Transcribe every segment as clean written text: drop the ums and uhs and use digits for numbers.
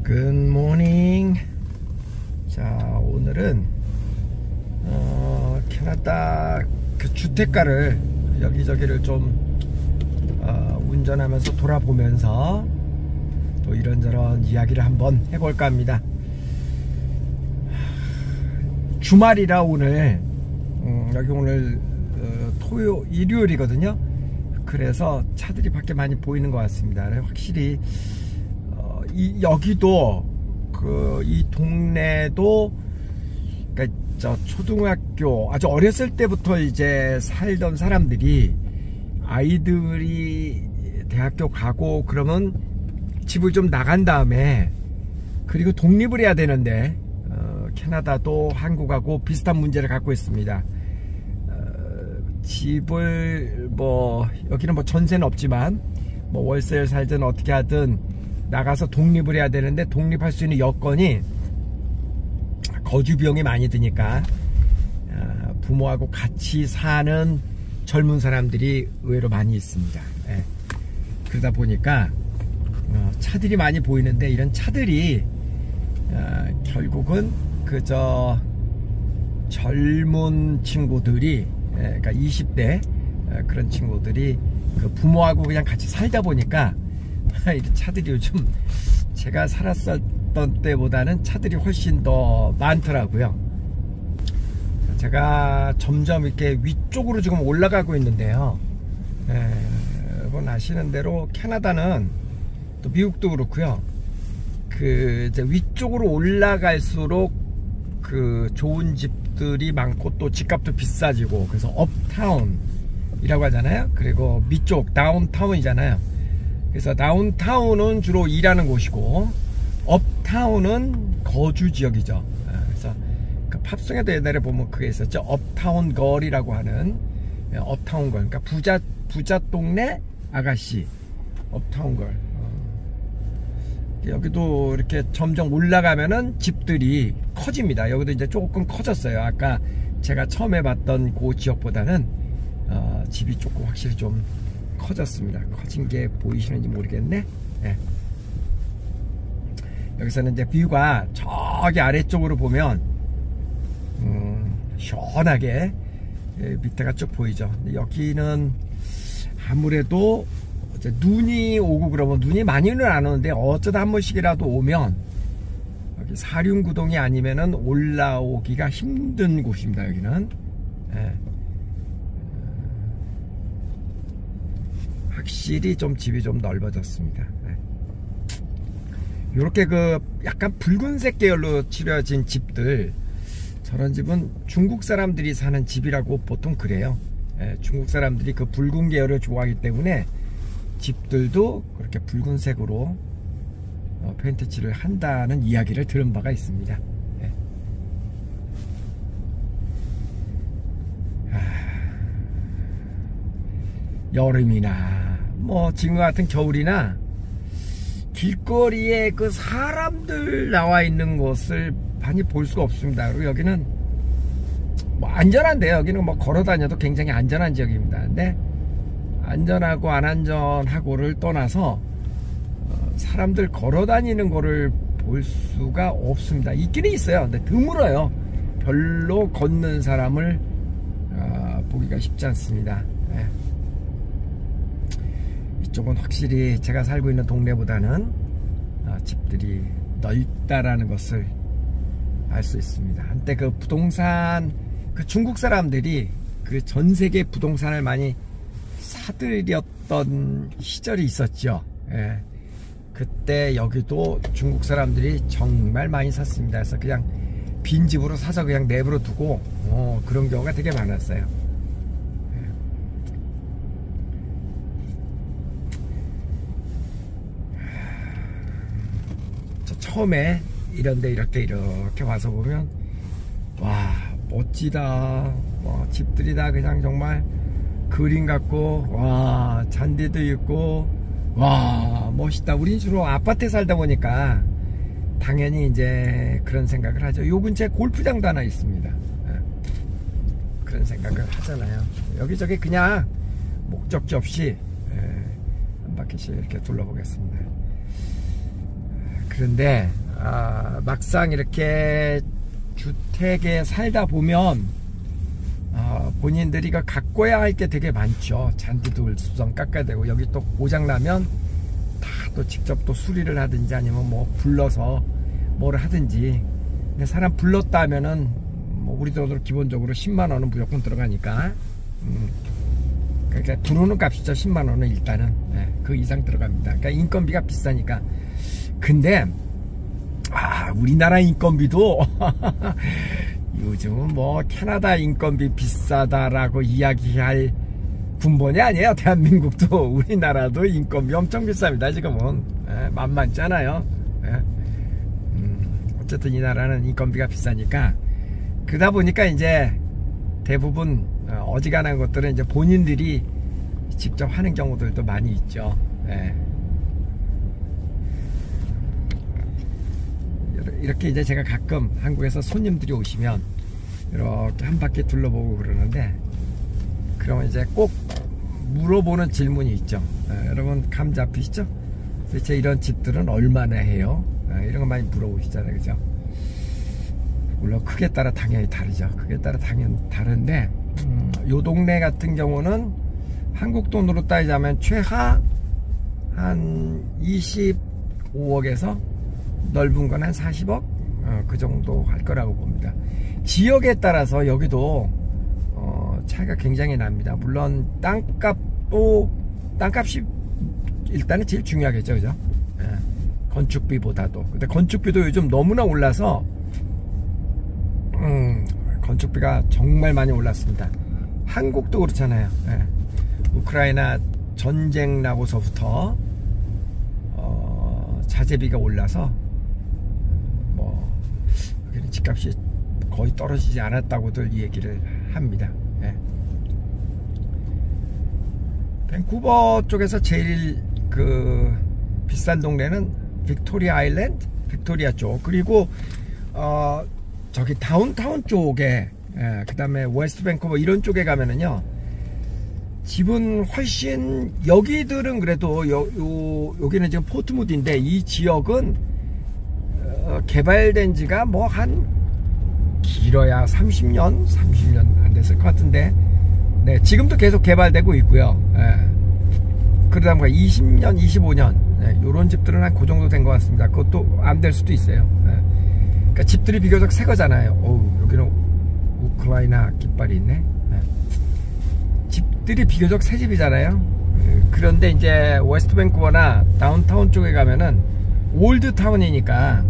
굿모닝. 자, 오늘은 캐나다 그 주택가를 여기저기를 좀 운전하면서 돌아보면서 또 이런저런 이야기를 한번 해볼까 합니다. 주말이라 오늘 여기 오늘 일요일이거든요. 그래서 차들이 밖에 많이 보이는 것 같습니다. 확실히 여기도 이 동네도 그러니까 저 초등학교 아주 어렸을 때부터 이제 살던 사람들이 아이들이 대학교 가고 그러면 집을 좀 나간 다음에 그리고 독립을 해야 되는데 캐나다도 한국하고 비슷한 문제를 갖고 있습니다. 집을 여기는 전세는 없지만 월세를 살든 어떻게 하든 나가서 독립을 해야 되는데 독립할 수 있는 여건이 거주 비용이 많이 드니까 부모하고 같이 사는 젊은 사람들이 의외로 많이 있습니다. 그러다 보니까 차들이 많이 보이는데 이런 차들이 결국은 그저 젊은 친구들이 그러니까 20대 그런 친구들이 그 부모하고 그냥 같이 살다 보니까 차들이 요즘 제가 살았었던 때보다는 차들이 훨씬 더 많더라고요. 제가 점점 이렇게 위쪽으로 지금 올라가고 있는데요. 여러분 아시는 대로 캐나다는 또 미국도 그렇고요. 이제 위쪽으로 올라갈수록 그 좋은 집들이 많고 또 집값도 비싸지고 그래서 업타운이라고 하잖아요. 그리고 밑쪽 다운타운이잖아요. 그래서 다운타운은 주로 일하는 곳이고 업타운은 거주 지역이죠. 그래서 그 팝송에도 옛날에 보면 그게 있었죠. 업타운 걸이라고 하는 업타운 걸. 그러니까 부자 동네 아가씨. 업타운 걸. 여기도 이렇게 점점 올라가면은 집들이 커집니다. 여기도 이제 조금 커졌어요. 아까 제가 처음에 봤던 그 지역보다는 집이 조금 확실히 좀 커졌습니다. 커진 게 보이시는지 모르겠네. 여기서는 이제 뷰가 저기 아래쪽으로 보면 시원하게 밑에가 쭉 보이죠. 여기는 아무래도 이제 눈이 오고 그러면 눈이 많이는 안 오는데 어쩌다 한 번씩이라도 오면 여기 사륜구동이 아니면은 올라오기가 힘든 곳입니다. 여기는. 확실히 좀 집이 좀 넓어졌습니다. 이렇게 약간 붉은색 계열로 칠해진 집들, 저런 집은 중국 사람들이 사는 집이라고 보통 그래요. 중국 사람들이 그 붉은 계열을 좋아하기 때문에 집들도 그렇게 붉은색으로 페인트 칠을 한다는 이야기를 들은 바가 있습니다. 여름이나 지금 같은 겨울이나 길거리에 그 사람들 나와 있는 곳을 많이 볼 수가 없습니다. 그리고 여기는 안전한데요. 여기는 걸어 다녀도 굉장히 안전한 지역입니다. 근데 안전하고 안 안전하고를 떠나서 사람들 걸어 다니는 거를 볼 수가 없습니다. 있기는 있어요. 근데 드물어요. 별로 걷는 사람을 보기가 쉽지 않습니다. 이쪽은 확실히 제가 살고 있는 동네보다는 집들이 넓다라는 것을 알 수 있습니다. 한때 그 부동산 중국 사람들이 전 세계 부동산을 많이 사들였던 시절이 있었죠. 그때 여기도 중국 사람들이 정말 많이 샀습니다. 그래서 그냥 빈집으로 사서 그냥 내버려 두고 그런 경우가 되게 많았어요. 처음에 이런데 이렇게 와서 보면 와 멋지다. 집들이 다 그냥 정말 그림 같고 와 잔디도 있고 와 멋있다. 우린 주로 아파트에 살다 보니까 당연히 이제 그런 생각을 하죠. 요 근처에 골프장도 하나 있습니다. 그런 생각을 하잖아요. 여기저기 그냥 목적지 없이 한 바퀴씩 이렇게 둘러보겠습니다. 그런데 막상 이렇게 주택에 살다 보면 본인들이 가꿔야 할 게 되게 많죠. 잔디도 수선 깎아야 되고, 여기 또 고장나면 다 또 직접 또 수리를 하든지 아니면 뭐 불러서 뭐를 하든지. 근데 사람 불렀다 하면은 뭐 우리 돈으로 기본적으로 10만원은 무조건 들어가니까, 그러니까 들어오는 값이죠. 10만원은 일단은. 네, 그 이상 들어갑니다. 그러니까 인건비가 비싸니까. 근데 우리나라 인건비도 요즘은 뭐 캐나다 인건비 비싸다라고 이야기할 군번이 아니에요. 대한민국도 우리나라도 인건비 엄청 비쌉니다. 지금은 만만치 않아요. 어쨌든 이 나라는 인건비가 비싸니까, 그러다 보니까 이제 대부분 어지간한 것들은 이제 본인들이 직접 하는 경우들도 많이 있죠. 이렇게 이제 제가 가끔 한국에서 손님들이 오시면 이렇게 한 바퀴 둘러보고 그러는데, 그러면 이제 꼭 물어보는 질문이 있죠. 여러분 감 잡히시죠? 도대체 이런 집들은 얼마나 해요? 이런 거 많이 물어보시잖아요. 그죠? 물론 크기에 따라 당연히 다르죠. 크기에 따라 당연히 다른데, 요 동네 같은 경우는 한국 돈으로 따지자면 최하 한 25억에서 넓은 건 한 40억? 그 정도 할 거라고 봅니다. 지역에 따라서 여기도 차이가 굉장히 납니다. 물론 땅값이 일단은 제일 중요하겠죠. 그죠? 건축비보다도. 근데 건축비도 요즘 너무나 올라서 건축비가 정말 많이 올랐습니다. 한국도 그렇잖아요. 우크라이나 전쟁 나고서부터 자재비가 올라서 뭐 집값이 거의 떨어지지 않았다고들 얘기를 합니다. 밴쿠버 쪽에서 제일 비싼 동네는 빅토리아 아일랜드, 빅토리아 쪽, 그리고 저기 다운타운 쪽에, 그 다음에 웨스트 밴쿠버 이런 쪽에 가면은요, 집은 훨씬, 여기들은 그래도 여기는 지금 포트무드인데, 이 지역은 개발된 지가 뭐 길어야 30년 안 됐을 것 같은데, 네, 지금도 계속 개발되고 있고요. 그러다 보니까 20년, 25년, 요런 집들은 한 그 정도 된 것 같습니다. 그것도 안 될 수도 있어요. 그러니까 집들이 비교적 새 거잖아요. 여기는 우크라이나 깃발이 있네. 집들이 비교적 새 집이잖아요. 그런데 이제 웨스트 밴쿠버나 다운타운 쪽에 가면은 올드 타운이니까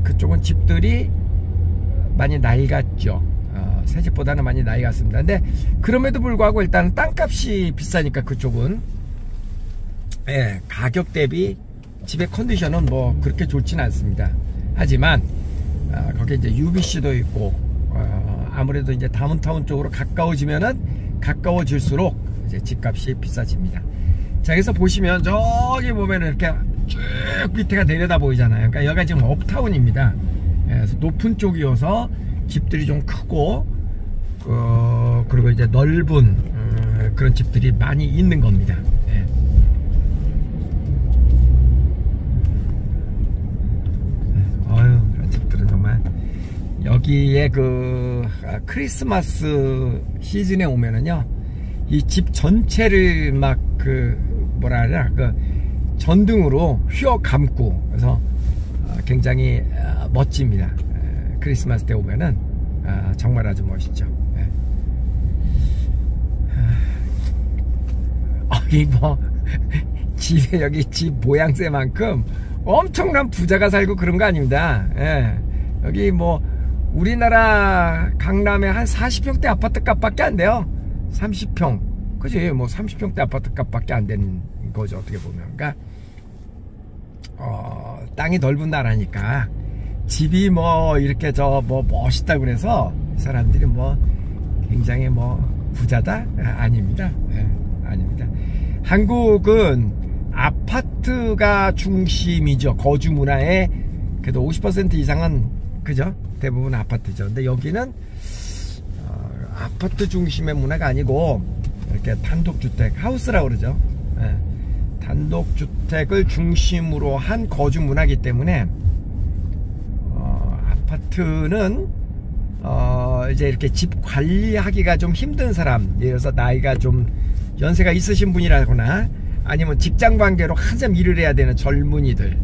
그쪽은 집들이 많이 낡았죠. 새 집보다는 많이 낡았습니다. 근데 그럼에도 불구하고 일단 땅값이 비싸니까 그쪽은 가격 대비 집의 컨디션은 뭐 그렇게 좋지는 않습니다. 하지만 거기에 이제 UBC도 있고, 아무래도 이제 다운타운 쪽으로 가까워질수록 이제 집값이 비싸집니다. 자, 여기서 보시면 저기 보면 이렇게 쭉 밑에가 내려다 보이잖아요. 그러니까 여기가 지금 업타운입니다. 그래서 높은 쪽이어서 집들이 좀 크고, 그리고 이제 넓은 그런 집들이 많이 있는 겁니다. 그런 집들은 정말 여기에 크리스마스 시즌에 오면은요, 이 집 전체를 막 뭐라 하냐, 전등으로 휘어 감고, 그래서 굉장히 멋집니다. 크리스마스 때 오면은 정말 아주 멋있죠. 여기 뭐 집에, 여기 집 모양새만큼 엄청난 부자가 살고 그런 거 아닙니다. 여기 뭐 우리나라 강남에 한 40평대 아파트 값밖에 안 돼요. 30평, 그지? 뭐 30평대 아파트 값밖에 안 되는 거죠, 어떻게 보면. 그러니까 땅이 넓은 나라니까 집이 뭐 이렇게 뭐 멋있다 그래서 사람들이 뭐 굉장히 뭐 부자다? 아닙니다. 아닙니다. 한국은 아파트가 중심이죠. 거주 문화의 그래도 50% 이상은, 그죠? 대부분 아파트죠. 근데 여기는 아파트 중심의 문화가 아니고 이렇게 단독주택, 하우스라고 그러죠. 단독주택을 중심으로 한 거주 문화이기 때문에 아파트는 이제 이렇게 집 관리하기가 좀 힘든 사람, 예를 들어서 나이가 좀 연세가 있으신 분이라거나 아니면 직장 관계로 한참 일을 해야 되는 젊은이들,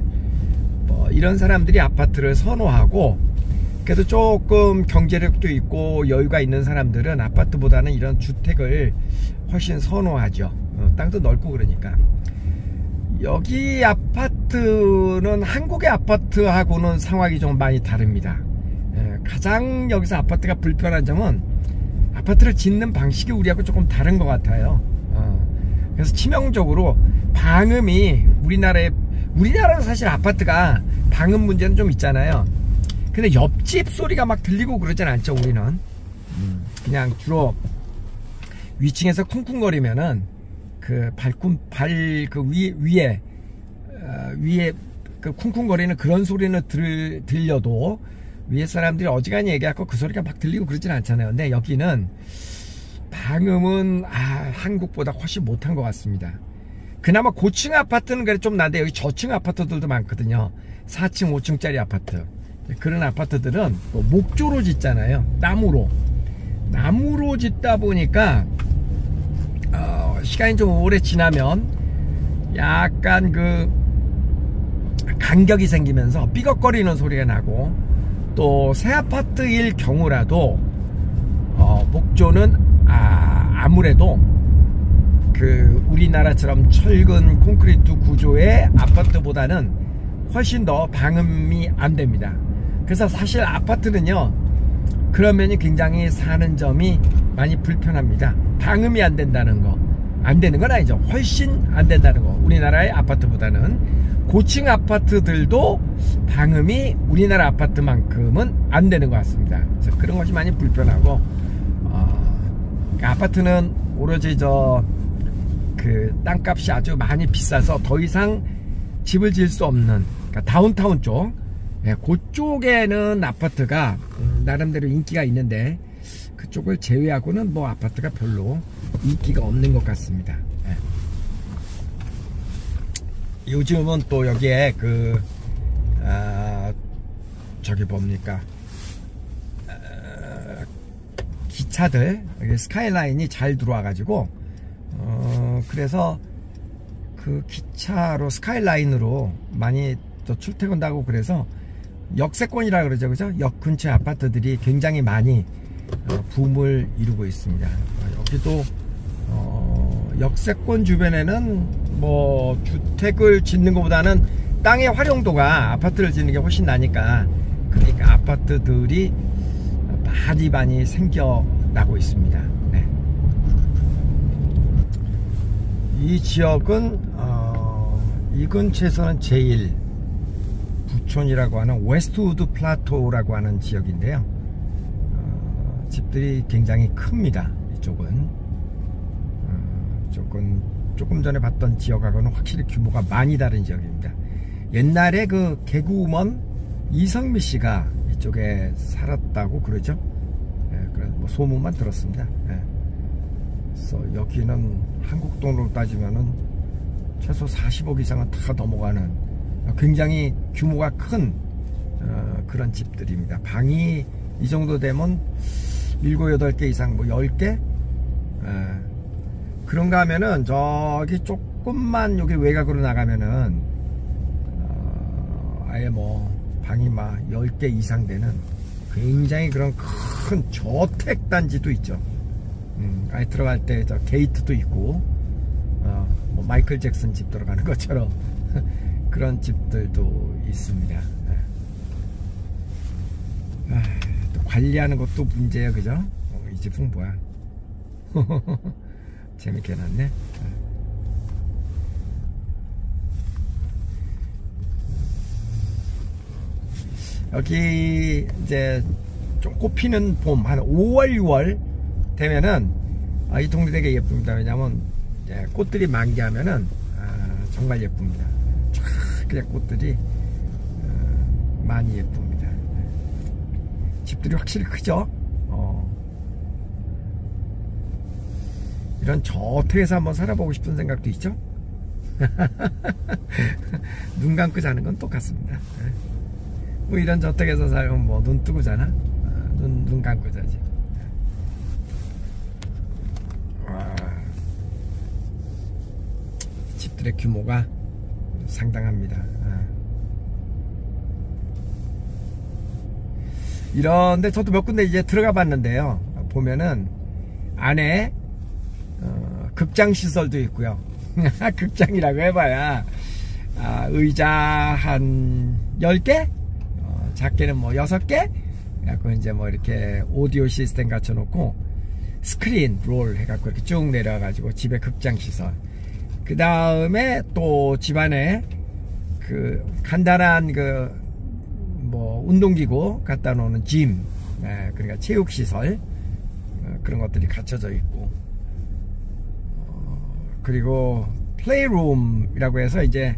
이런 사람들이 아파트를 선호하고, 그래도 조금 경제력도 있고 여유가 있는 사람들은 아파트보다는 이런 주택을 훨씬 선호하죠. 땅도 넓고 그러니까. 여기 아파트는 한국의 아파트하고는 상황이 좀 많이 다릅니다. 가장 여기서 아파트가 불편한 점은 아파트를 짓는 방식이 우리하고 조금 다른 것 같아요. 그래서 치명적으로 방음이 우리나라는 사실 아파트가 방음 문제는 좀 있잖아요. 근데 옆집 소리가 막 들리고 그러진 않죠. 우리는 그냥 주로 위층에서 쿵쿵거리면은 그 위에 그 쿵쿵거리는 그런 소리는 들려도 위에 사람들이 어지간히 얘기하고 그 소리가 막 들리고 그러진 않잖아요. 근데 여기는 방음은 한국보다 훨씬 못한 것 같습니다. 그나마 고층 아파트는 그래 좀 나은데 여기 저층 아파트들도 많거든요. 4층 5층짜리 아파트, 그런 아파트들은 목조로 짓잖아요. 나무로 짓다 보니까 시간이 좀 오래 지나면 약간 그 간격이 생기면서 삐걱거리는 소리가 나고, 또 새 아파트일 경우라도 목조는 아무래도 그 우리나라처럼 철근 콘크리트 구조의 아파트보다는 훨씬 더 방음이 안 됩니다. 그래서 사실 아파트는요, 그런 면이 굉장히 사는 점이 많이 불편합니다. 방음이 안 된다는 거, 안 되는 건 아니죠. 훨씬 안 된다는 거. 우리나라의 아파트보다는 고층 아파트들도 방음이 우리나라 아파트만큼은 안 되는 것 같습니다. 그래서 그런 것이 많이 불편하고, 그러니까 아파트는 오로지 그 땅값이 아주 많이 비싸서 더 이상 집을 지을 수 없는, 그러니까 다운타운 쪽, 그쪽에는 아파트가 나름대로 인기가 있는데, 그쪽을 제외하고는 뭐 아파트가 별로 인기가 없는 것 같습니다. 요즘은 또 여기에 저기 뭡니까, 기차들, 스카이라인이 잘 들어와 가지고 그래서 그 기차로 스카이라인으로 많이 또 출퇴근도 하고, 그래서 역세권이라 그러죠, 그죠? 역 근처 아파트들이 굉장히 많이 붐을 이루고 있습니다. 여기도 역세권 주변에는 뭐 주택을 짓는 것보다는 땅의 활용도가 아파트를 짓는 게 훨씬 나니까, 그러니까 아파트들이 많이 생겨나고 있습니다. 네. 이 지역은 이 근처에서는 제일 부촌이라고 하는 웨스트우드 플라토라고 하는 지역인데요. 집들이 굉장히 큽니다. 이쪽은 조금 전에 봤던 지역하고는 확실히 규모가 많이 다른 지역입니다. 옛날에 그 개그우먼 이성미 씨가 이쪽에 살았다고 그러죠. 그래서 뭐 소문만 들었습니다. 그래서 여기는 한국 돈으로 따지면은 최소 40억 이상은 다 넘어가는 굉장히 규모가 큰 그런 집들입니다. 방이 이 정도 되면 7, 8개 이상, 뭐 10개? 그런가 하면은 저기 조금만 여기 외곽으로 나가면은 아예 뭐 방이 막 10개 이상 되는 굉장히 그런 큰 저택단지도 있죠. 아예 들어갈 때 저 게이트도 있고, 뭐 마이클 잭슨 집 들어가는 것처럼 그런 집들도 있습니다. 또 관리하는 것도 문제예요, 그죠? 이 집은 뭐야? 재밌게 해놨네. 여기 이제 좀 꽃피는 봄, 한 5월, 6월 되면은 이 동네 되게 예쁩니다. 왜냐면 이제 꽃들이 만개하면은 정말 예쁩니다. 쫙 그냥 꽃들이 많이 예쁩니다. 집들이 확실히 크죠? 이런 저택에서 한번 살아보고 싶은 생각도 있죠? 눈 감고 자는 건 똑같습니다. 뭐 이런 저택에서 살면 뭐 눈 뜨고 자나? 눈 감고 자지. 와, 집들의 규모가 상당합니다. 이런데 저도 몇 군데 이제 들어가 봤는데요. 보면은 안에 극장 시설도 있고요. 극장이라고 해봐야 의자 한 10개? 작게는 뭐 6개? 그래갖고 이제 뭐 이렇게 오디오 시스템 갖춰놓고 스크린 롤 해갖고 이렇게 쭉 내려가지고 집에 극장 시설. 그 다음에 또 집안에 그 간단한 그 뭐 운동기구 갖다 놓는 짐, 그러니까 체육시설, 그런 것들이 갖춰져 있고, 그리고 플레이룸이라고 해서 이제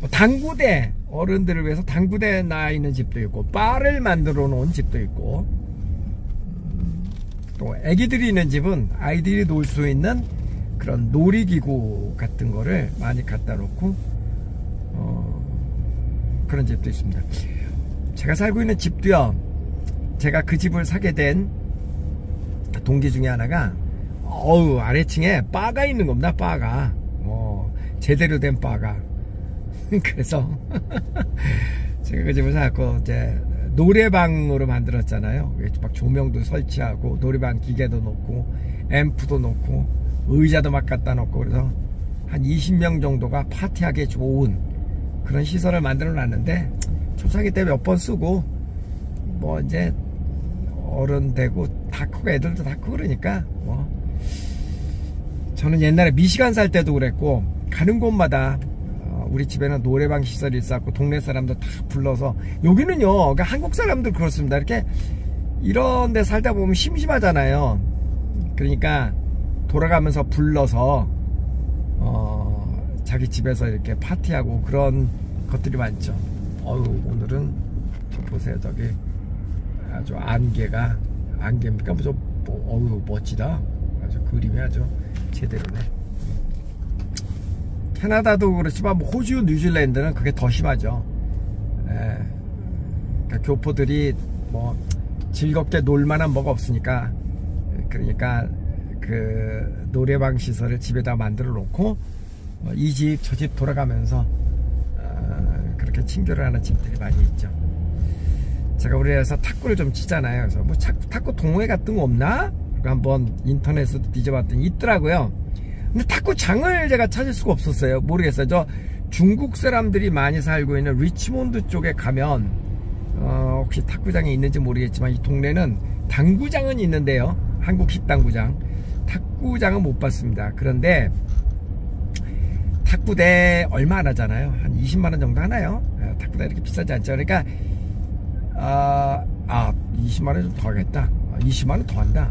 뭐 당구대, 어른들을 위해서 당구대 나 있는 집도 있고, 바를 만들어 놓은 집도 있고, 또 애기들이 있는 집은 아이들이 놀 수 있는 그런 놀이기구 같은 거를 많이 갖다 놓고 그런 집도 있습니다. 제가 살고 있는 집도요, 제가 그 집을 사게 된 동기 중에 하나가 아래층에 바가 있는 겁니다. 바가 제대로 된 바가. 그래서 제가 그 집을 사갖고 이제 노래방으로 만들었잖아요. 막 조명도 설치하고 노래방 기계도 놓고 앰프도 놓고 의자도 막 갖다 놓고, 그래서 한 20명 정도가 파티하기 좋은 그런 시설을 만들어 놨는데, 초창기 때 몇 번 쓰고 뭐 이제 어른 되고 다 크고 애들도 다 크고 그러니까 뭐, 저는 옛날에 미시간 살 때도 그랬고, 가는 곳마다 우리 집에는 노래방 시설이 있었고 동네 사람들 다 불러서, 여기는요, 그러니까 한국 사람들 그렇습니다. 이렇게 이런 데 살다 보면 심심하잖아요. 그러니까 돌아가면서 불러서 자기 집에서 이렇게 파티하고 그런 것들이 많죠. 오늘은 저 보세요, 저기 아주 안개입니까? 멋지다. 아주 그림이 아주 제대로네. 캐나다도 그렇지만 뭐 호주, 뉴질랜드는 그게 더 심하죠. 그러니까 교포들이 뭐 즐겁게 놀만한 뭐가 없으니까, 그러니까 그 노래방 시설을 집에다 만들어 놓고 이 집 저 집 돌아가면서 그렇게 친교를 하는 집들이 많이 있죠. 제가 우리에서 탁구를 좀 치잖아요. 그래서 뭐 탁구 동호회 같은 거 없나? 한번 인터넷에도 뒤져봤더니 있더라고요. 근데 탁구장을 제가 찾을 수가 없었어요. 모르겠어요. 저 중국 사람들이 많이 살고 있는 리치몬드 쪽에 가면 혹시 탁구장이 있는지 모르겠지만, 이 동네는 당구장은 있는데요, 한국식 당구장. 탁구장은 못 봤습니다. 그런데 탁구대 얼마 안 하잖아요. 한 20만원 정도 하나요? 탁구대 이렇게 비싸지 않죠. 그러니까 20만원 좀 더 하겠다. 20만원 더 한다.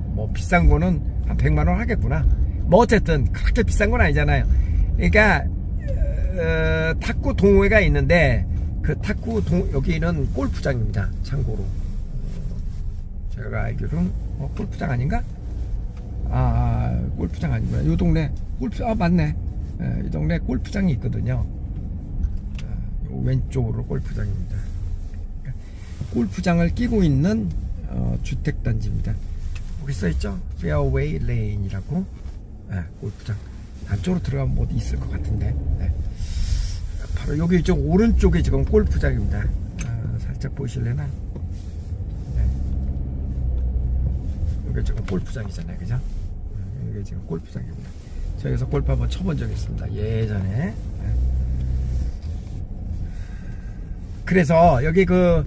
뭐 비싼 거는 한 100만원 하겠구나. 뭐 어쨌든 그렇게 비싼 건 아니잖아요. 그러니까 탁구 동호회가 있는데, 그 여기는 골프장입니다. 참고로 제가 알기로는 골프장 아닌가? 골프장 아니구나. 이 동네 맞네. 이 동네 골프장이 있거든요. 왼쪽으로 골프장입니다. 골프장을 끼고 있는 주택단지입니다. 여기 써있죠? 페어웨이 레인이라고. 골프장 안쪽으로 들어가면 뭐 있을 것 같은데, 바로 여기 좀 오른쪽에 지금 골프장입니다. 살짝 보이실래나? 여기 지금 골프장이잖아요, 그죠? 여기 지금 골프장입니다. 저기서 골프 한번 쳐본 적이 있습니다, 예전에. 그래서 여기 그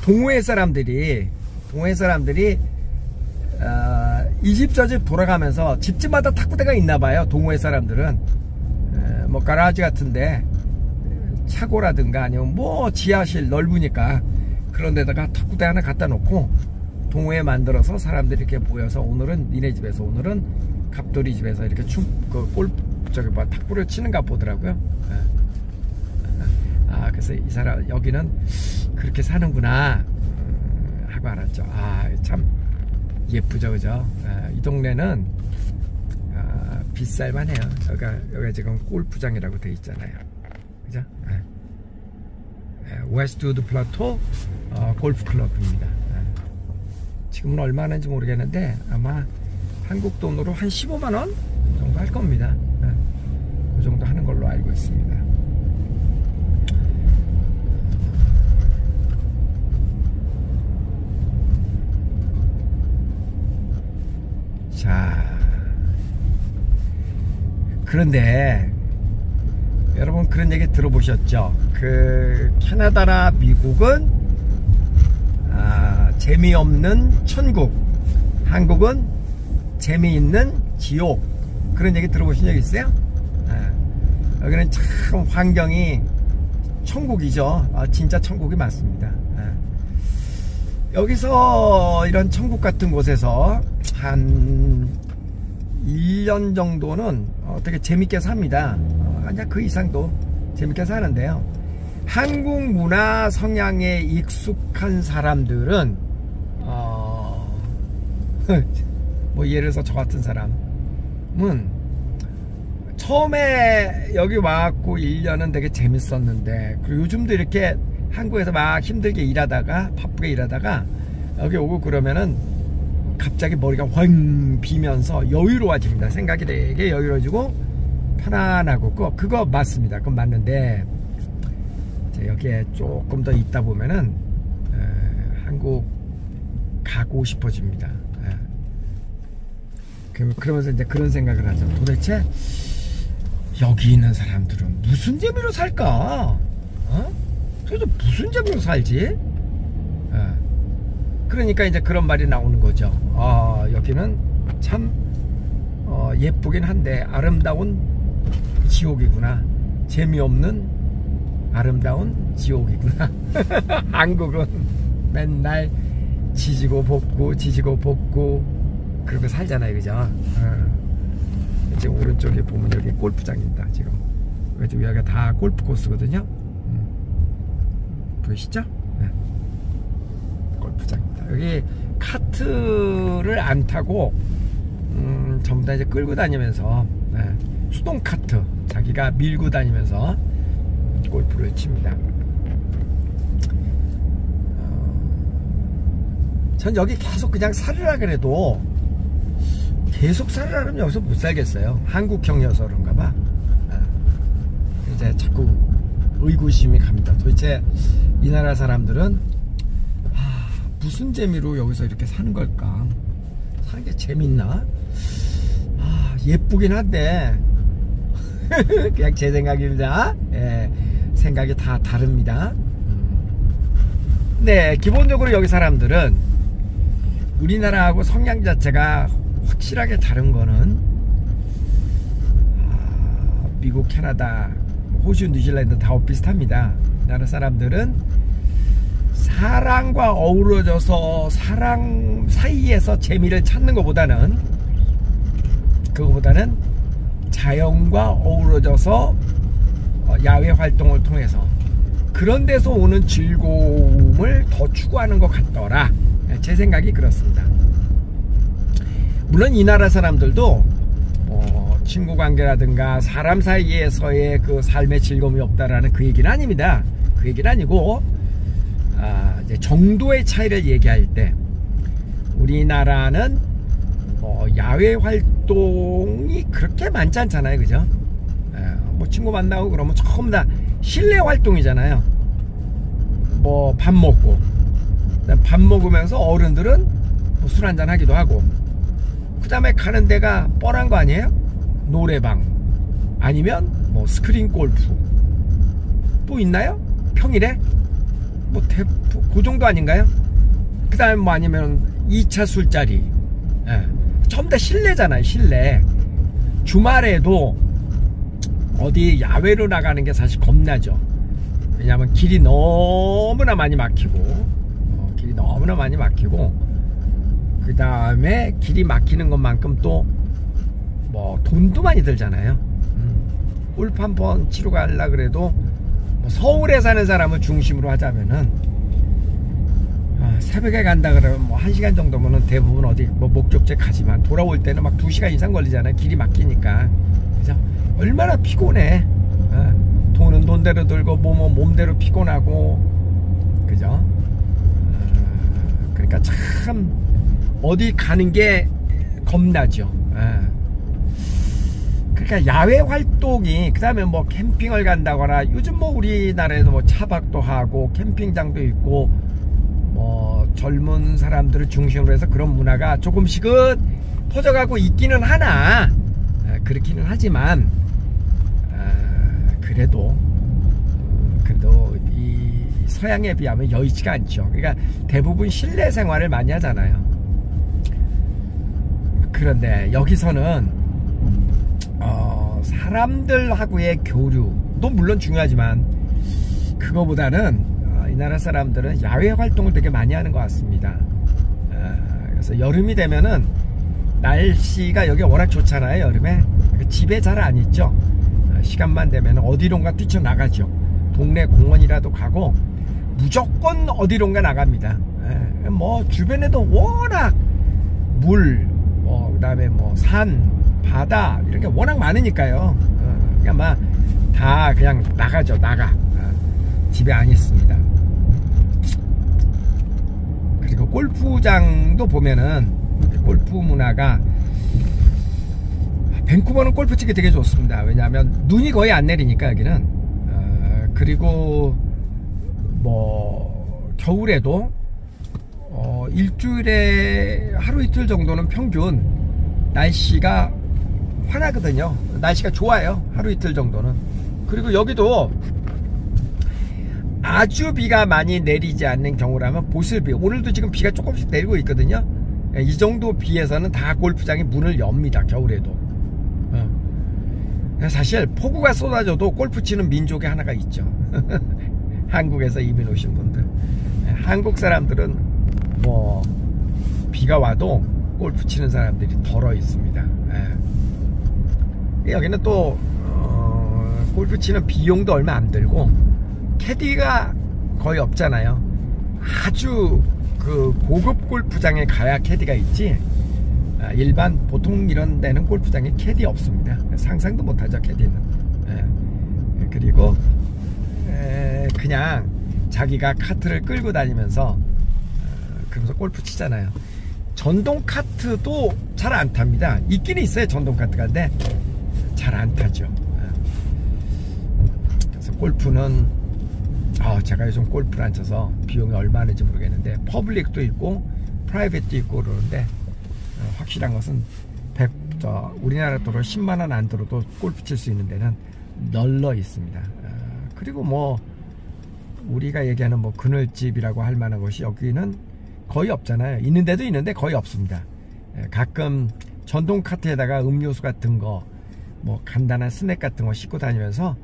동호회 사람들이 이 집 저 집 돌아가면서 집집마다 탁구대가 있나봐요. 동호회 사람들은 뭐 가라지 같은데 차고라든가 아니면 뭐 지하실 넓으니까 그런 데다가 탁구대 하나 갖다 놓고 동호회 만들어서 사람들이 이렇게 모여서, 오늘은 니네 집에서, 오늘은 갑돌이 집에서 이렇게 탁구를 치는가 보더라고요. 그래서 이 사람 여기는 그렇게 사는구나 하고 알았죠. 참 예쁘죠, 그죠? 이 동네는 비쌀만 해요. 여기가 지금 골프장이라고 돼 있잖아요. 그죠? 웨스트우드 플라토 골프 클럽입니다. 지금은 얼마나인지 모르겠는데 아마 한국 돈으로 한 15만원 정도 할 겁니다. 그 정도 하는 걸로 알고 있습니다. 자, 그런데 여러분 그런 얘기 들어보셨죠? 그 캐나다나 미국은 재미없는 천국, 한국은 재미있는 지옥, 그런 얘기 들어보신 적 있어요? 여기는 참 환경이 천국이죠. 진짜 천국이 맞습니다. 여기서 이런 천국 같은 곳에서 한 1년 정도는 되게 재밌게 삽니다. 아니야, 그 이상도 재밌게 사는데요. 한국 문화 성향에 익숙한 사람들은 뭐 예를 들어서 저 같은 사람은 처음에 여기 와갖고 1년은 되게 재밌었는데, 그리고 요즘도 이렇게 한국에서 막 힘들게 일하다가 바쁘게 일하다가 여기 오고 그러면은 갑자기 머리가 휑 비면서 여유로워집니다. 생각이 되게 여유로워지고 편안하고 그거 맞습니다. 그건 맞는데 여기에 조금 더 있다 보면은 한국 가고 싶어집니다. 그러면서 이제 그런 생각을 하죠. 도대체 여기 있는 사람들은 무슨 재미로 살까? 도대체 무슨 재미로 살지? 그러니까 이제 그런 말이 나오는 거죠. 여기는 참 예쁘긴 한데 아름다운 지옥이구나. 재미없는 아름다운 지옥이구나. 한국은 맨날 지지고 볶고 그러고 살잖아요, 그죠? 지금 오른쪽에 보면 여기 골프장입니다. 지금 여기가 다 골프 코스거든요. 보이시죠? 네. 골프장입니다. 여기 카트를 안 타고 전부 다 이제 끌고 다니면서 수동 카트 자기가 밀고 다니면서 골프를 칩니다. 전 여기 계속 그냥 살으라 그래도 계속 살으라 그러면 여기서 못 살겠어요. 한국형이어서 그런가 봐. 이제 자꾸 의구심이 갑니다. 도대체 이 나라 사람들은 무슨 재미로 여기서 이렇게 사는 걸까? 사는 게 재밌나? 예쁘긴 한데 그냥 제 생각입니다. 생각이 다 다릅니다. 네, 기본적으로 여기 사람들은 우리나라하고 성향 자체가 확실하게 다른 거는 미국, 캐나다, 호주, 뉴질랜드 다 비슷합니다. 나라 사람들은 사람과 어우러져서 사람 사이에서 재미를 찾는 것보다는 자연과 어우러져서 야외 활동을 통해서 그런 데서 오는 즐거움을 더 추구하는 것 같더라. 제 생각이 그렇습니다. 물론 이 나라 사람들도 친구 관계라든가 사람 사이에서의 그 삶의 즐거움이 없다라는 그 얘기는 아닙니다. 그 얘기는 아니고 이제 정도의 차이를 얘기할 때 우리나라는 야외 활동이 그렇게 많지 않잖아요, 그죠? 뭐 친구 만나고 그러면 전부 다 실내 활동이잖아요. 뭐 밥 먹으면서 어른들은 뭐 술 한잔 하기도 하고, 그 다음에 가는 데가 뻔한 거 아니에요? 노래방 아니면 뭐 스크린 골프 또 있나요? 평일에? 뭐 그 정도 아닌가요? 그 다음에 뭐 아니면 2차 술자리. 전부 다 실내잖아요, 실내. 주말에도 어디 야외로 나가는 게 사실 겁나죠. 왜냐하면 길이 너무나 많이 막히고 그 다음에 길이 막히는 것만큼 또 뭐 돈도 많이 들잖아요. 골프 한 번 치러 가려고 그래도 뭐 서울에 사는 사람을 중심으로 하자면은 새벽에 간다 그러면 뭐 1시간 정도면은 대부분 어디 뭐 목적지에 가지만 돌아올 때는 막 2시간 이상 걸리잖아요. 길이 막히니까. 그죠? 얼마나 피곤해. 돈은 돈대로 들고 몸은 몸대로 피곤하고. 그죠? 그러니까 참 어디 가는 게 겁나죠. 그러니까 야외 활동이, 그 다음에 뭐 캠핑을 간다거나, 요즘 뭐 우리나라에도 뭐 차박도 하고 캠핑장도 있고 뭐 젊은 사람들을 중심으로 해서 그런 문화가 조금씩은 퍼져가고 있기는 하나, 그렇기는 하지만 그래도 이 서양에 비하면 여의치가 않죠. 그러니까 대부분 실내 생활을 많이 하잖아요. 그런데 여기서는 사람들하고의 교류도 물론 중요하지만 그거보다는 이 나라 사람들은 야외 활동을 되게 많이 하는 것 같습니다. 그래서 여름이 되면은 날씨가 여기 워낙 좋잖아요. 여름에 집에 잘 안 있죠. 시간만 되면 어디론가 뛰쳐나가죠. 동네 공원이라도 가고 무조건 어디론가 나갑니다. 뭐 주변에도 워낙 물, 그 다음에 뭐 산, 바다 이런 게 워낙 많으니까요. 그러니까 막 다 그냥 나가죠. 나가. 집에 안 있습니다. 그리고 골프장도 보면은 골프 문화가, 밴쿠버는 골프 치기 되게 좋습니다. 왜냐하면 눈이 거의 안 내리니까 여기는. 그리고 뭐 겨울에도 일주일에 하루 이틀 정도는 평균 날씨가 환하거든요. 날씨가 좋아요. 하루 이틀 정도는. 그리고 여기도 아주 비가 많이 내리지 않는 경우라면 보슬비, 오늘도 지금 비가 조금씩 내리고 있거든요. 이 정도 비에서는 다 골프장이 문을 엽니다. 겨울에도. 사실 폭우가 쏟아져도 골프 치는 민족이 하나가 있죠. 한국에서 이민 오신 분들, 한국 사람들은 뭐 비가 와도 골프 치는 사람들이 덜어 있습니다. 여기는 또 골프 치는 비용도 얼마 안 들고 캐디가 거의 없잖아요. 아주 그 고급 골프장에 가야 캐디가 있지, 일반 보통 이런 데는 골프장에 캐디 없습니다. 상상도 못하죠, 캐디는. 그리고 그냥 자기가 카트를 끌고 다니면서 그러면서 골프 치잖아요. 전동 카트도 잘 안 탑니다. 있긴 있어요, 전동 카트가. 근데 잘 안 타죠. 그래서 골프는 제가 요즘 골프를 안 쳐서 비용이 얼마 하는지 모르겠는데 퍼블릭도 있고 프라이빗도 있고 그러는데 확실한 것은 우리나라 도로 10만원 안 들어도 골프 칠 수 있는 데는 널려 있습니다. 그리고 뭐 우리가 얘기하는 뭐 그늘집이라고 할 만한 곳이 여기는 거의 없잖아요. 있는데도 있는데 거의 없습니다. 가끔 전동 카트에다가 음료수 같은 거, 뭐 간단한 스낵 같은 거 싣고 다니면서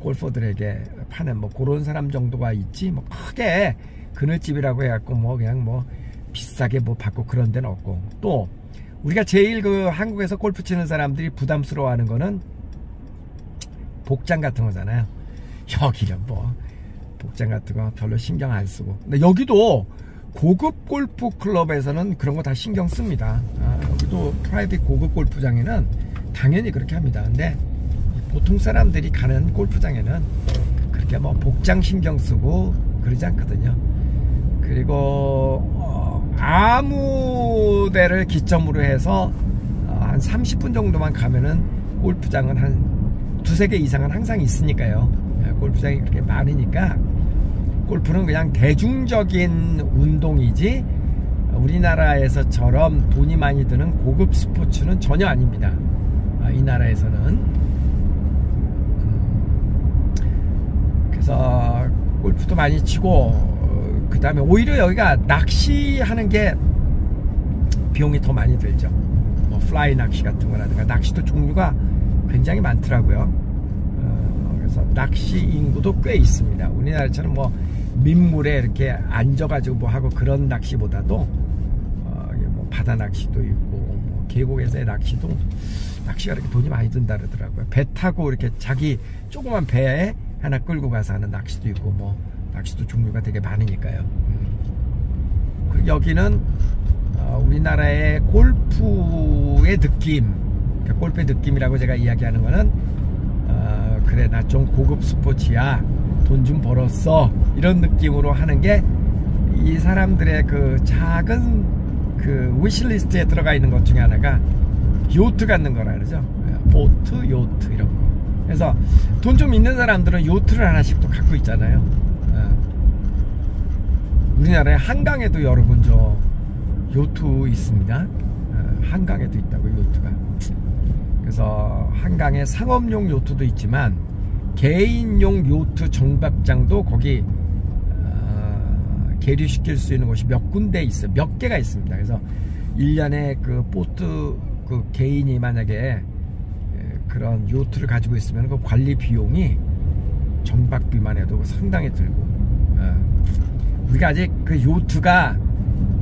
골퍼들에게 파는 뭐 그런 사람 정도가 있지, 뭐 크게 그늘집이라고 해갖고 뭐 그냥 뭐 비싸게 뭐 받고 그런 데는 없고. 또 우리가 제일 그 한국에서 골프 치는 사람들이 부담스러워하는 거는 복장 같은 거잖아요. 여기는 뭐 복장 같은 거 별로 신경 안 쓰고. 근데 여기도 고급 골프 클럽에서는 그런 거 다 신경 씁니다. 여기도 프라이빗 고급 골프장에는 당연히 그렇게 합니다. 근데 보통 사람들이 가는 골프장에는 그렇게 뭐 복장 신경 쓰고 그러지 않거든요. 그리고 아무 데를 기점으로 해서 한 30분 정도만 가면은 골프장은 한 두세 개 이상은 항상 있으니까요. 골프장이 그렇게 많으니까 골프는 그냥 대중적인 운동이지 우리나라에서처럼 돈이 많이 드는 고급 스포츠는 전혀 아닙니다. 이 나라에서는. 그래서 골프도 많이 치고, 그 다음에 오히려 여기가 낚시하는 게 비용이 더 많이 들죠. 뭐 플라이 낚시 같은 거라든가 낚시도 종류가 굉장히 많더라고요. 그래서 낚시 인구도 꽤 있습니다. 우리나라처럼 뭐 민물에 이렇게 앉아가지고 뭐 하고 그런 낚시보다도 뭐 바다 낚시도 있고 뭐 계곡에서의 낚시가 이렇게 돈이 많이 든다 그러더라고요. 배 타고 이렇게 자기 조그만 배에 하나 끌고 가서 하는 낚시도 있고 뭐 낚시도 종류가 되게 많으니까요. 여기는 우리나라의 골프의 느낌, 골프의 느낌이라고 제가 이야기하는 거는 그래 나 좀 고급 스포츠야, 돈 좀 벌었어, 이런 느낌으로 하는 게 이 사람들의 그 작은 그 위시리스트에 들어가 있는 것 중에 하나가 요트 갖는 거라 그러죠. 보트, 요트 이런 거. 그래서 돈 좀 있는 사람들은 요트를 하나씩 또 갖고 있잖아요. 우리나라에 한강에도 여러분 저 요트 있습니다. 한강에도 있다고, 요트가. 그래서 한강에 상업용 요트도 있지만 개인용 요트 정박장도 거기 계류시킬 수 있는 곳이 몇 군데 있어요. 몇 개가 있습니다. 그래서 1년에 그 보트 그 개인이 만약에 그런 요트를 가지고 있으면 그 관리 비용이 정박비만 해도 상당히 들고, 우리가 아직 그 요트가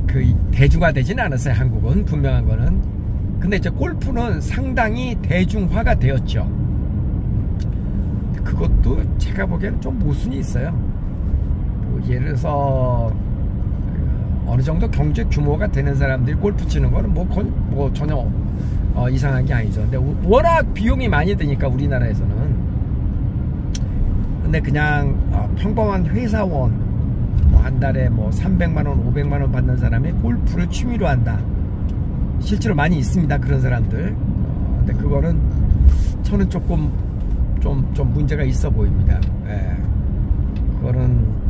그 대중화되지는 않았어요. 한국은 분명한 거는. 근데 이제 골프는 상당히 대중화가 되었죠. 그것도 제가 보기에는 좀 모순이 있어요. 뭐 예를 들어서 어느 정도 경제 규모가 되는 사람들이 골프 치는 거는 뭐 전혀 이상한 게 아니죠. 근데 워낙 비용이 많이 드니까 우리나라에서는. 근데 그냥 평범한 회사원 한 달에 뭐 300만원 500만원 받는 사람이 골프를 취미로 한다, 실제로 많이 있습니다. 그런 사람들. 근데 그거는 저는 조금 좀 문제가 있어 보입니다. 그거는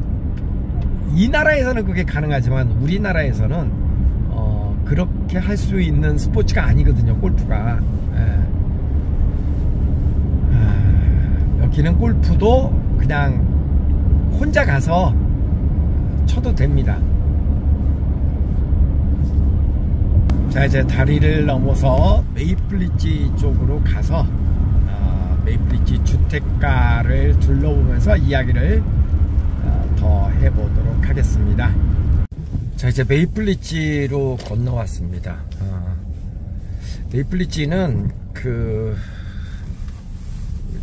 이 나라에서는 그게 가능하지만 우리나라에서는 그렇게 할 수 있는 스포츠가 아니거든요, 골프가. 여기는 골프도 그냥 혼자 가서 쳐도 됩니다. 자, 이제 다리를 넘어서 메이플리지 쪽으로 가서 메이플리지 주택가를 둘러보면서 이야기를 더 해보도록 하겠습니다. 자, 이제 메이플리지로 건너왔습니다. 메이플리지는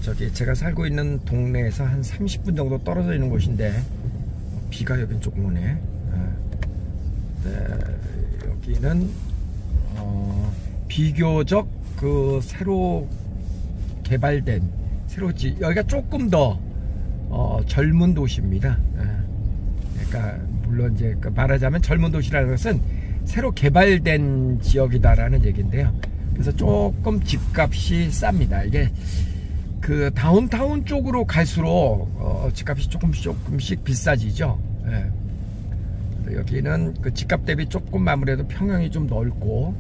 저기 제가 살고 있는 동네에서 한 30분 정도 떨어져 있는 곳인데 비가 여긴 조금 오네. 네, 여기는 비교적 그 새로 개발된 여기가 조금 더 젊은 도시입니다. 그러니까 물론 이제 말하자면 젊은 도시라는 것은 새로 개발된 지역이다라는 얘기인데요. 그래서 조금 집값이 쌉니다. 이게 그 다운타운 쪽으로 갈수록 집값이 조금씩 비싸지죠. 여기는 그 집값 대비 조금 아무래도 평형이 좀 넓고,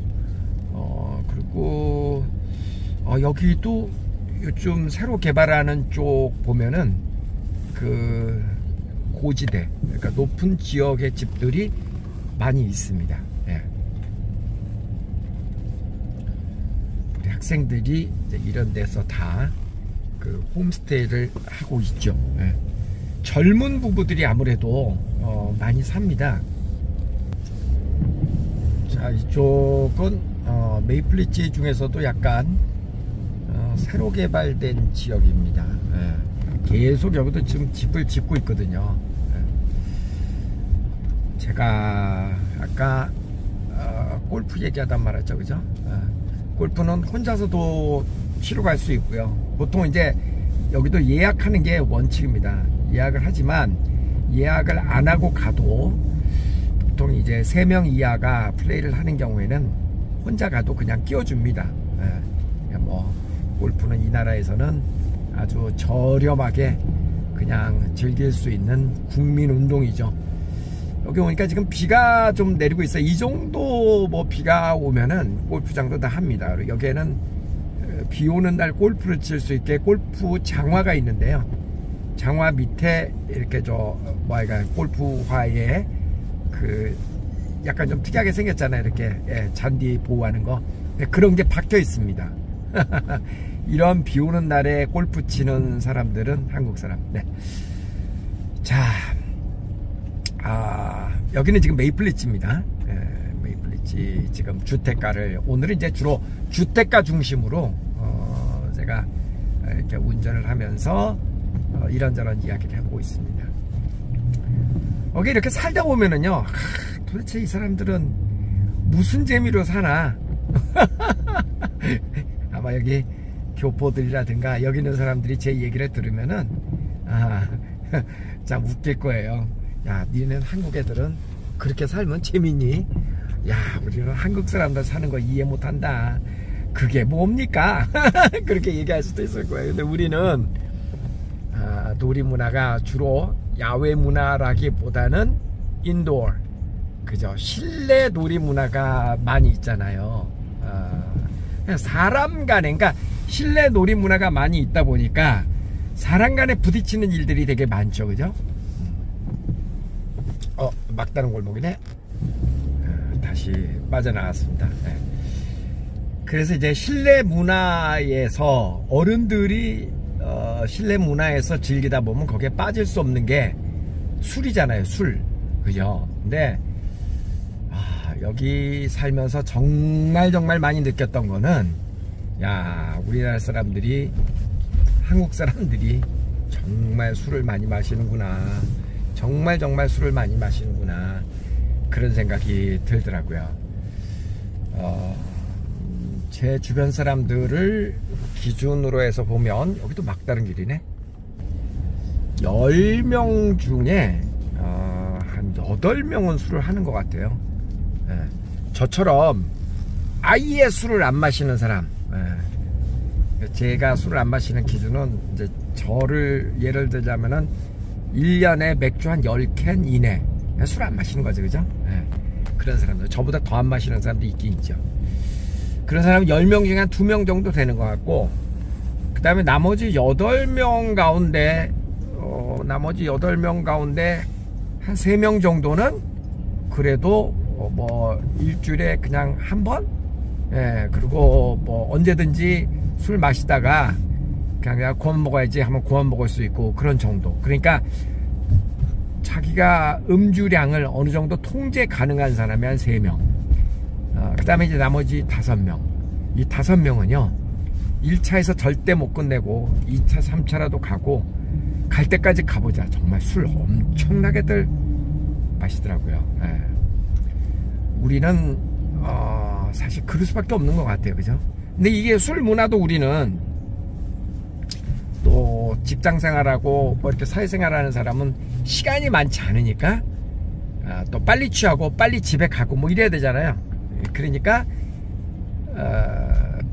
그리고 여기도 요즘 새로 개발하는 쪽 보면은 그 고지대, 그러니까 높은 지역의 집들이 많이 있습니다. 우리 학생들이 이제 이런 데서 다 그 홈스테이를 하고 있죠. 젊은 부부들이 아무래도 많이 삽니다. 자, 이쪽은 메이플리지 중에서도 약간 새로 개발된 지역입니다. 계속 여기도 지금 집을 짓고 있거든요. 제가 아까 골프 얘기하단 말했죠, 그죠? 골프는 혼자서도 치러 갈 수 있고요. 보통 이제 여기도 예약하는 게 원칙입니다. 예약을 하지만 예약을 안 하고 가도 보통 이제 3명 이하가 플레이를 하는 경우에는 혼자 가도 그냥 끼워줍니다. 뭐 골프는 이 나라에서는 아주 저렴하게 그냥 즐길 수 있는 국민 운동이죠. 여기 오니까 지금 비가 좀 내리고 있어요. 이 정도 뭐 비가 오면은 골프장도 다 합니다. 여기에는 비 오는 날 골프를 칠 수 있게 골프 장화가 있는데요. 장화 밑에 이렇게 골프화에 그 약간 좀 특이하게 생겼잖아요. 이렇게 잔디 보호하는 거. 그런 게 박혀 있습니다. 이런 비 오는 날에 골프 치는 사람들은 한국 사람. 네. 자, 여기는 지금 메이플리지입니다. 메이플리지 지금 주택가를, 오늘은 이제 주로 주택가 중심으로 제가 이렇게 운전을 하면서 이런저런 이야기를 해보고 있습니다. 거기 이렇게 살다 보면은요, 도대체 이 사람들은 무슨 재미로 사나? 아마 여기 교포들이라든가 여기 있는 사람들이 제 얘기를 들으면은 참 웃길 거예요. 야, 니네 한국 애들은 그렇게 살면 재밌니? 야, 우리는 한국 사람들 사는 거 이해 못한다. 그게 뭡니까? 그렇게 얘기할 수도 있을 거예요. 근데 우리는 놀이 문화가 주로 야외 문화라기보다는 인도어, 그죠? 실내 놀이 문화가 많이 있잖아요. 사람 간에, 그러니까 실내 놀이 문화가 많이 있다 보니까 사람 간에 부딪히는 일들이 되게 많죠, 그죠? 막다른 골목이네. 다시 빠져나왔습니다. 네. 그래서 이제 실내 문화에서 어른들이 실내 문화에서 즐기다 보면 거기에 빠질 수 없는 게 술이잖아요, 술. 그죠? 근데 여기 살면서 정말 많이 느꼈던 거는, 야, 우리나라 사람들이, 한국 사람들이 정말 술을 많이 마시는구나, 정말 술을 많이 마시는구나, 그런 생각이 들더라고요. 제 주변 사람들을 기준으로 해서 보면, 여기도 막다른 길이네. 10명 중에 한 8명은 술을 하는 것 같아요. 저처럼 아예 술을 안 마시는 사람, 제가 술을 안 마시는 기준은, 이제 저를 예를 들자면은 1년에 맥주 한 10캔 이내 술 안 마시는 거죠, 그죠? 그런 사람들, 저보다 더 안 마시는 사람도 있긴 있죠. 그런 사람은 10명 중에 한 2명 정도 되는 것 같고, 그 다음에 나머지 8명 가운데 한 3명 정도는 그래도 뭐 일주일에 그냥 한 번, 그리고 뭐 언제든지 술 마시다가 그냥 그만 먹어야지 하면 그만 먹을 수 있고, 그런 정도. 그러니까 자기가 음주량을 어느 정도 통제 가능한 사람이 한 3명. 그 다음에 이제 나머지 5명. 이 5명은요, 1차에서 절대 못 끝내고 2차, 3차라도 가고, 갈 때까지 가보자. 정말 술 엄청나게들 마시더라고요. 우리는 사실 그럴 수밖에 없는 것 같아요, 그죠? 근데 이게 술 문화도, 우리는 또 직장생활하고 뭐 이렇게 사회생활하는 사람은 시간이 많지 않으니까 또 빨리 취하고 빨리 집에 가고 뭐 이래야 되잖아요. 그러니까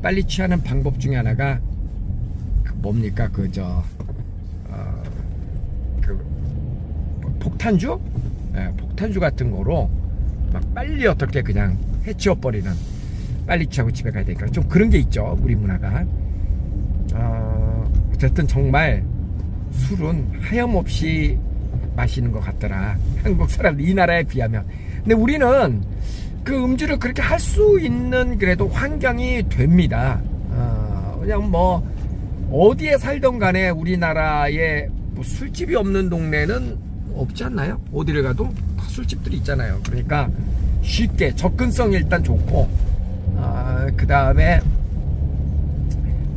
빨리 취하는 방법 중에 하나가 뭡니까? 폭탄주? 폭탄주 같은 거로 막 빨리 어떻게 그냥 해치워버리는, 빨리 취하고 집에 가야 되니까 좀 그런 게 있죠, 우리 문화가. 어쨌든 정말 술은 하염없이 마시는 것 같더라, 한국 사람들, 이 나라에 비하면. 근데 우리는 그 음주를 그렇게 할 수 있는 그래도 환경이 됩니다. 그냥 뭐 어디에 살던 간에 우리나라에 뭐 술집이 없는 동네는 없지 않나요? 어디를 가도 다 술집들이 있잖아요. 그러니까 쉽게, 접근성이 일단 좋고, 그 다음에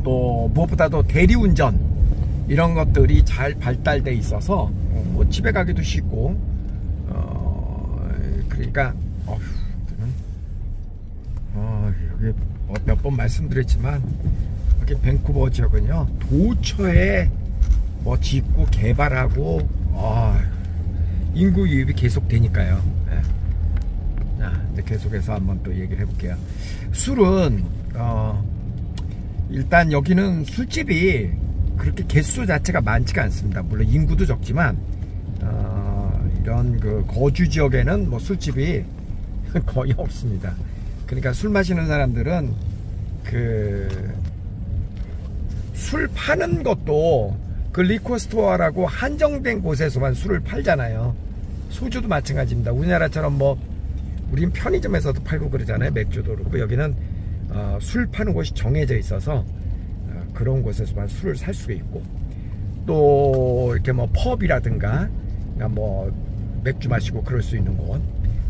또 무엇보다도 대리운전 이런 것들이 잘 발달돼 있어서 뭐 집에 가기도 쉽고, 그러니까 여기 몇 번 말씀드렸지만, 여기 밴쿠버 지역은요, 도처에 뭐 짓고 개발하고 인구 유입이 계속 되니까요. 자, 이제 계속해서 한번 또 얘기를 해볼게요. 술은 일단 여기는 술집이 그렇게 개수 자체가 많지가 않습니다. 물론 인구도 적지만 이런 그 거주 지역에는 뭐 술집이 거의 없습니다. 그러니까 술 마시는 사람들은 술 파는 것도 그 리코스토어라고 한정된 곳에서만 술을 팔잖아요. 소주도 마찬가지입니다. 우리나라처럼 뭐 우린 편의점에서도 팔고 그러잖아요. 맥주도 그렇고, 여기는 술 파는 곳이 정해져 있어서 그런 곳에서만 술을 살 수가 있고, 또 이렇게 뭐 펍이라든가 뭐 맥주 마시고 그럴 수 있는 곳,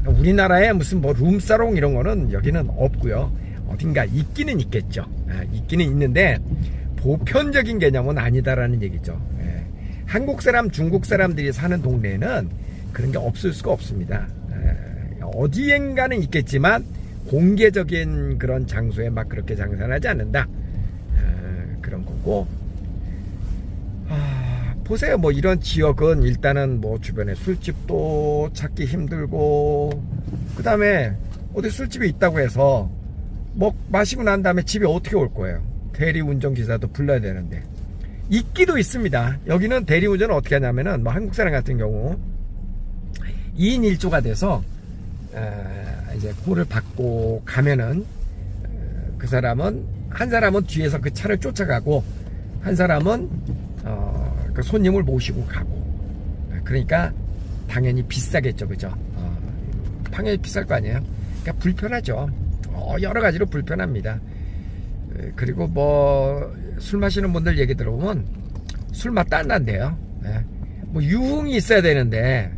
우리나라에 무슨 뭐 룸사롱 이런 거는 여기는 없고요. 어딘가 있기는 있겠죠. 있기는 있는데 보편적인 개념은 아니다라는 얘기죠. 한국 사람, 중국 사람들이 사는 동네는 그런 게 없을 수가 없습니다. 어디엔가는 있겠지만 공개적인 그런 장소에 막 그렇게 장사를 하지 않는다. 그런 거고. 보세요. 뭐 이런 지역은 일단은 뭐 주변에 술집도 찾기 힘들고, 그 다음에 어디 술집이 있다고 해서 마시고 난 다음에 집에 어떻게 올 거예요? 대리운전기사도 불러야 되는데. 있기도 있습니다. 여기는 대리운전을 어떻게 하냐면은 뭐 한국 사람 같은 경우 2인 1조가 돼서 이제 콜을 받고 가면은 그 사람은, 한 사람은 뒤에서 그 차를 쫓아가고 한 사람은 그 손님을 모시고 가고. 그러니까 당연히 비싸겠죠, 그죠? 당연히 비쌀 거 아니에요. 그러니까 불편하죠. 여러 가지로 불편합니다. 그리고 뭐 술 마시는 분들 얘기 들어보면 술 맛도 안 난대요. 뭐 유흥이 있어야 되는데,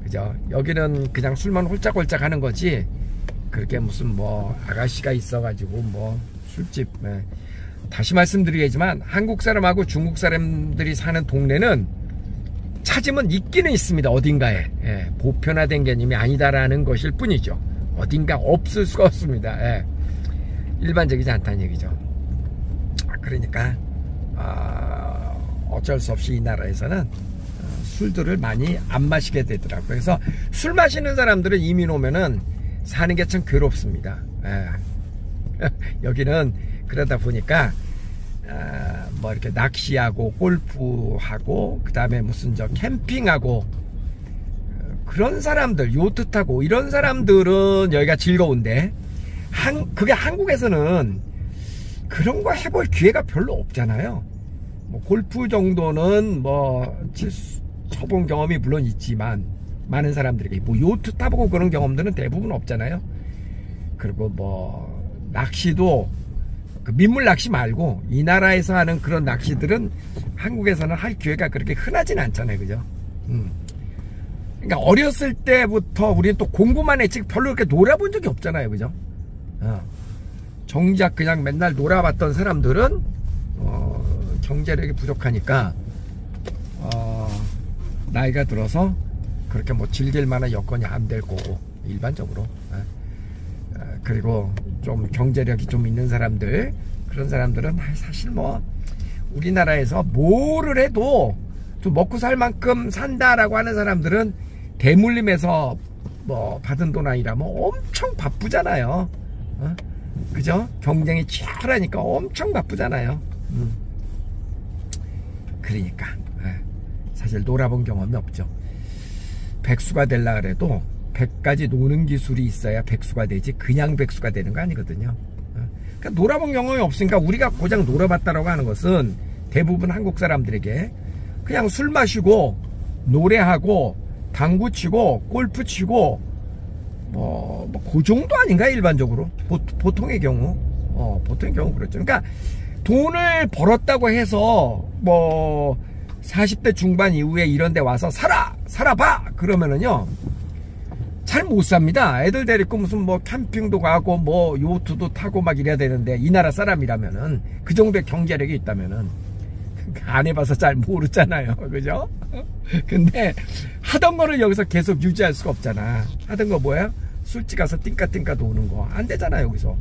그죠? 여기는 그냥 술만 홀짝홀짝 하는 거지, 그렇게 무슨 뭐 아가씨가 있어가지고 뭐 술집. 다시 말씀드리겠지만 한국 사람하고 중국 사람들이 사는 동네는 찾으면 있기는 있습니다. 어딘가에. 보편화된 개념이 아니다라는 것일 뿐이죠. 어딘가 없을 수가 없습니다. 일반적이지 않다는 얘기죠. 그러니까 어쩔 수 없이 이 나라에서는 술들을 많이 안 마시게 되더라고요. 그래서 술 마시는 사람들은 이민 오면은 사는 게 참 괴롭습니다. 여기는 그러다 보니까 뭐 이렇게 낚시하고 골프하고 그 다음에 무슨 캠핑하고 그런 사람들, 요트 타고 이런 사람들은 여기가 즐거운데, 그게 한국에서는 그런 거 해볼 기회가 별로 없잖아요. 뭐 골프 정도는 뭐 쳐본 경험이 물론 있지만 많은 사람들에게 뭐 요트 타보고 그런 경험들은 대부분 없잖아요. 그리고 뭐 낚시도 그 민물 낚시 말고 이 나라에서 하는 그런 낚시들은 한국에서는 할 기회가 그렇게 흔하진 않잖아요, 그죠? 그러니까 어렸을 때부터 우리는 또 공부만 했지 별로 그렇게 놀아본 적이 없잖아요, 그죠? 정작 그냥 맨날 놀아봤던 사람들은 경제력이 부족하니까 나이가 들어서 그렇게 뭐 즐길 만한 여건이 안 될 거고, 일반적으로. 그리고 좀 경제력이 좀 있는 사람들, 그런 사람들은 사실 뭐 우리나라에서 뭐를 해도 좀 먹고 살 만큼 산다라고 하는 사람들은 대물림에서 뭐 받은 돈 아니라면 엄청 바쁘잖아요. 그죠? 경쟁이 치열하니까 엄청 바쁘잖아요. 그러니까 사실 놀아본 경험이 없죠. 백수가 되려 그래도 100가지 노는 기술이 있어야 백수가 되지 그냥 백수가 되는 거 아니거든요. 그러니까 놀아본 경험이 없으니까 우리가 고작 놀아봤다라고 하는 것은 대부분 한국 사람들에게 그냥 술 마시고 노래하고 당구 치고 골프 치고 그 정도 아닌가, 일반적으로. 보통의 경우. 보통의 경우 그렇죠. 그러니까 돈을 벌었다고 해서 뭐 40대 중반 이후에 이런 데 와서 살아봐! 그러면은요, 잘 못 삽니다. 애들 데리고 무슨 뭐 캠핑도 가고 뭐 요트도 타고 막 이래야 되는데, 이 나라 사람이라면은, 그 정도의 경제력이 있다면은, 안 해봐서 잘 모르잖아요. 그죠? 근데 하던 거를 여기서 계속 유지할 수가 없잖아. 하던 거 뭐야? 술집 가서 띵까띵까 노는 거 안 되잖아요, 여기서.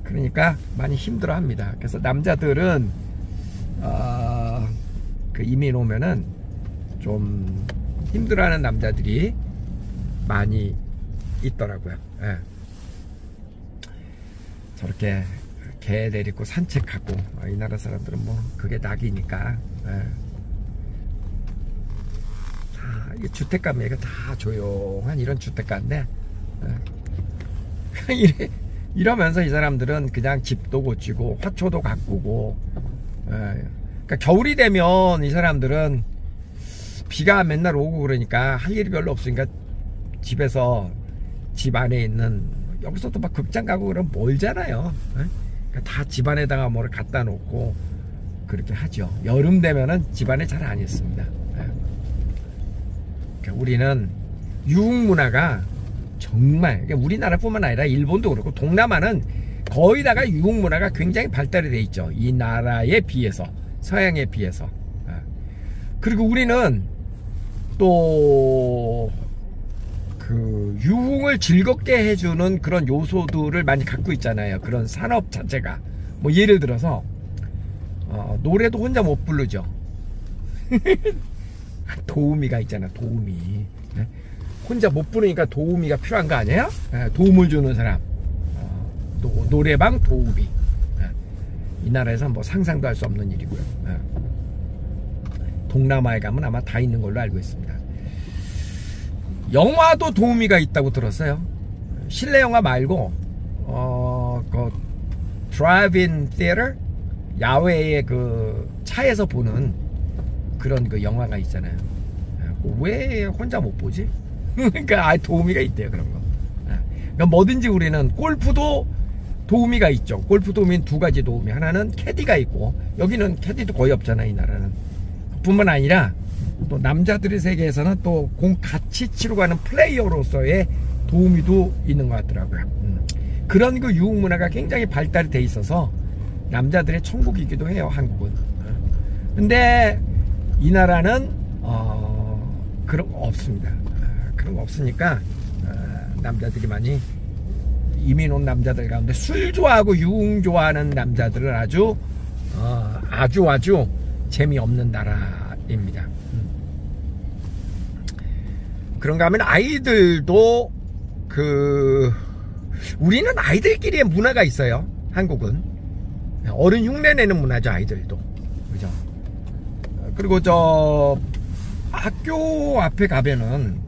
그러니까 많이 힘들어 합니다. 그래서 남자들은 그 이민 오면은 좀 힘들어하는 남자들이 많이 있더라고요. 저렇게 개 데리고 산책하고, 이 나라 사람들은 뭐 그게 낙이니까. 다 주택가면 다 조용한 이런 주택가인데, 이러면서 이 사람들은 그냥 집도 고치고 화초도 가꾸고. 그러니까 겨울이 되면 이 사람들은 비가 맨날 오고 그러니까 할 일이 별로 없으니까 집에서, 집 안에 있는, 여기서도 막 극장 가고 그러면 멀잖아요. 그러니까 다 집안에다가 뭐를 갖다 놓고 그렇게 하죠. 여름 되면은 집안에 잘 안 있습니다. 그러니까 우리는 유흥 문화가 정말, 그러니까 우리나라뿐만 아니라 일본도 그렇고 동남아는 거의 다가 유흥 문화가 굉장히 발달이 돼 있죠. 이 나라에 비해서, 서양에 비해서. 그리고 우리는 또 그 유흥을 즐겁게 해주는 그런 요소들을 많이 갖고 있잖아요. 그런 산업 자체가. 뭐 예를 들어서 노래도 혼자 못 부르죠. 도우미가 있잖아. 도우미. 혼자 못 부르니까 도우미가 필요한 거 아니에요? 도움을 주는 사람. 노래방 도우미. 이 나라에서 뭐 상상도 할 수 없는 일이고요. 동남아에 가면 아마 다 있는 걸로 알고 있습니다. 영화도 도우미가 있다고 들었어요. 실내 영화 말고 그 드라이브인 티에터, 야외에 그 차에서 보는 그런 그 영화가 있잖아요. 왜 혼자 못 보지? 그러니까 도우미가 있대요. 그런 거. 그러니까 뭐든지 우리는 골프도 도우미가 있죠. 골프 도우미는 두 가지 도우미. 하나는 캐디가 있고, 여기는 캐디도 거의 없잖아, 이 나라는. 뿐만 아니라 또 남자들의 세계에서는 또 공 같이 치러 가는 플레이어로서의 도우미도 있는 것 같더라고요. 그런 그 유흥 문화가 굉장히 발달이 돼 있어서 남자들의 천국이기도 해요, 한국은. 근데 이 나라는 그런 거 없습니다. 그런 거 없으니까 남자들이 많이 이민 온 남자들 가운데 술 좋아하고 유흥 좋아하는 남자들은 아주 재미없는 나라입니다. 그런가 하면 아이들도 우리는 아이들끼리의 문화가 있어요. 한국은 어른 흉내내는 문화죠. 아이들도. 그죠? 그리고 저 학교 앞에 가면은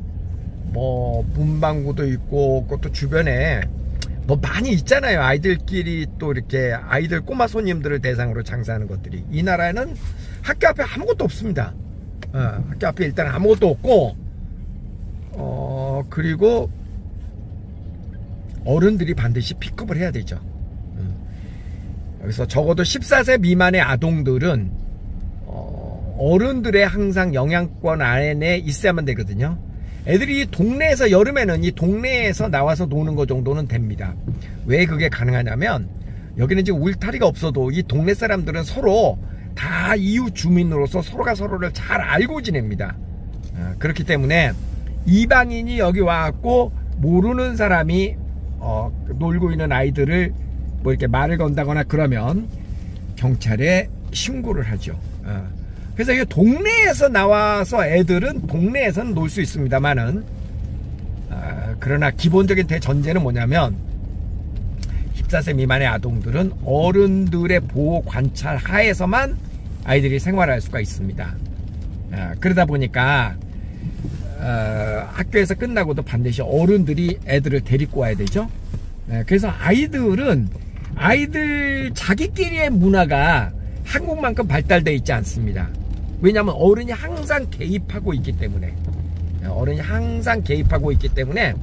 뭐 문방구도 있고 그것도 주변에 뭐 많이 있잖아요. 아이들끼리 또 이렇게 아이들 꼬마 손님들을 대상으로 장사하는 것들이. 이 나라에는 학교 앞에 아무것도 없습니다. 학교 앞에 일단 아무것도 없고 그리고 어른들이 반드시 픽업을 해야 되죠. 그래서 적어도 14세 미만의 아동들은 어른들의 항상 영향권 안에 있어야만 되거든요. 애들이 동네에서 여름에는 이 동네에서 나와서 노는 것 정도는 됩니다. 왜 그게 가능하냐면 여기는 지금 울타리가 없어도 이 동네 사람들은 서로 다 이웃 주민으로서 서로가 서로를 잘 알고 지냅니다. 그렇기 때문에 이방인이 여기 와갖고 모르는 사람이 놀고 있는 아이들을 뭐 이렇게 말을 건다거나 그러면 경찰에 신고를 하죠. 그래서 이 동네에서 나와서 애들은 동네에서는 놀 수 있습니다만은 그러나 기본적인 대전제는 뭐냐면 14세 미만의 아동들은 어른들의 보호 관찰 하에서만 아이들이 생활할 수가 있습니다. 그러다 보니까 학교에서 끝나고도 반드시 어른들이 애들을 데리고 와야 되죠. 그래서 아이들 자기끼리의 문화가 한국만큼 발달되어 있지 않습니다. 왜냐하면 어른이 항상 개입하고 있기 때문에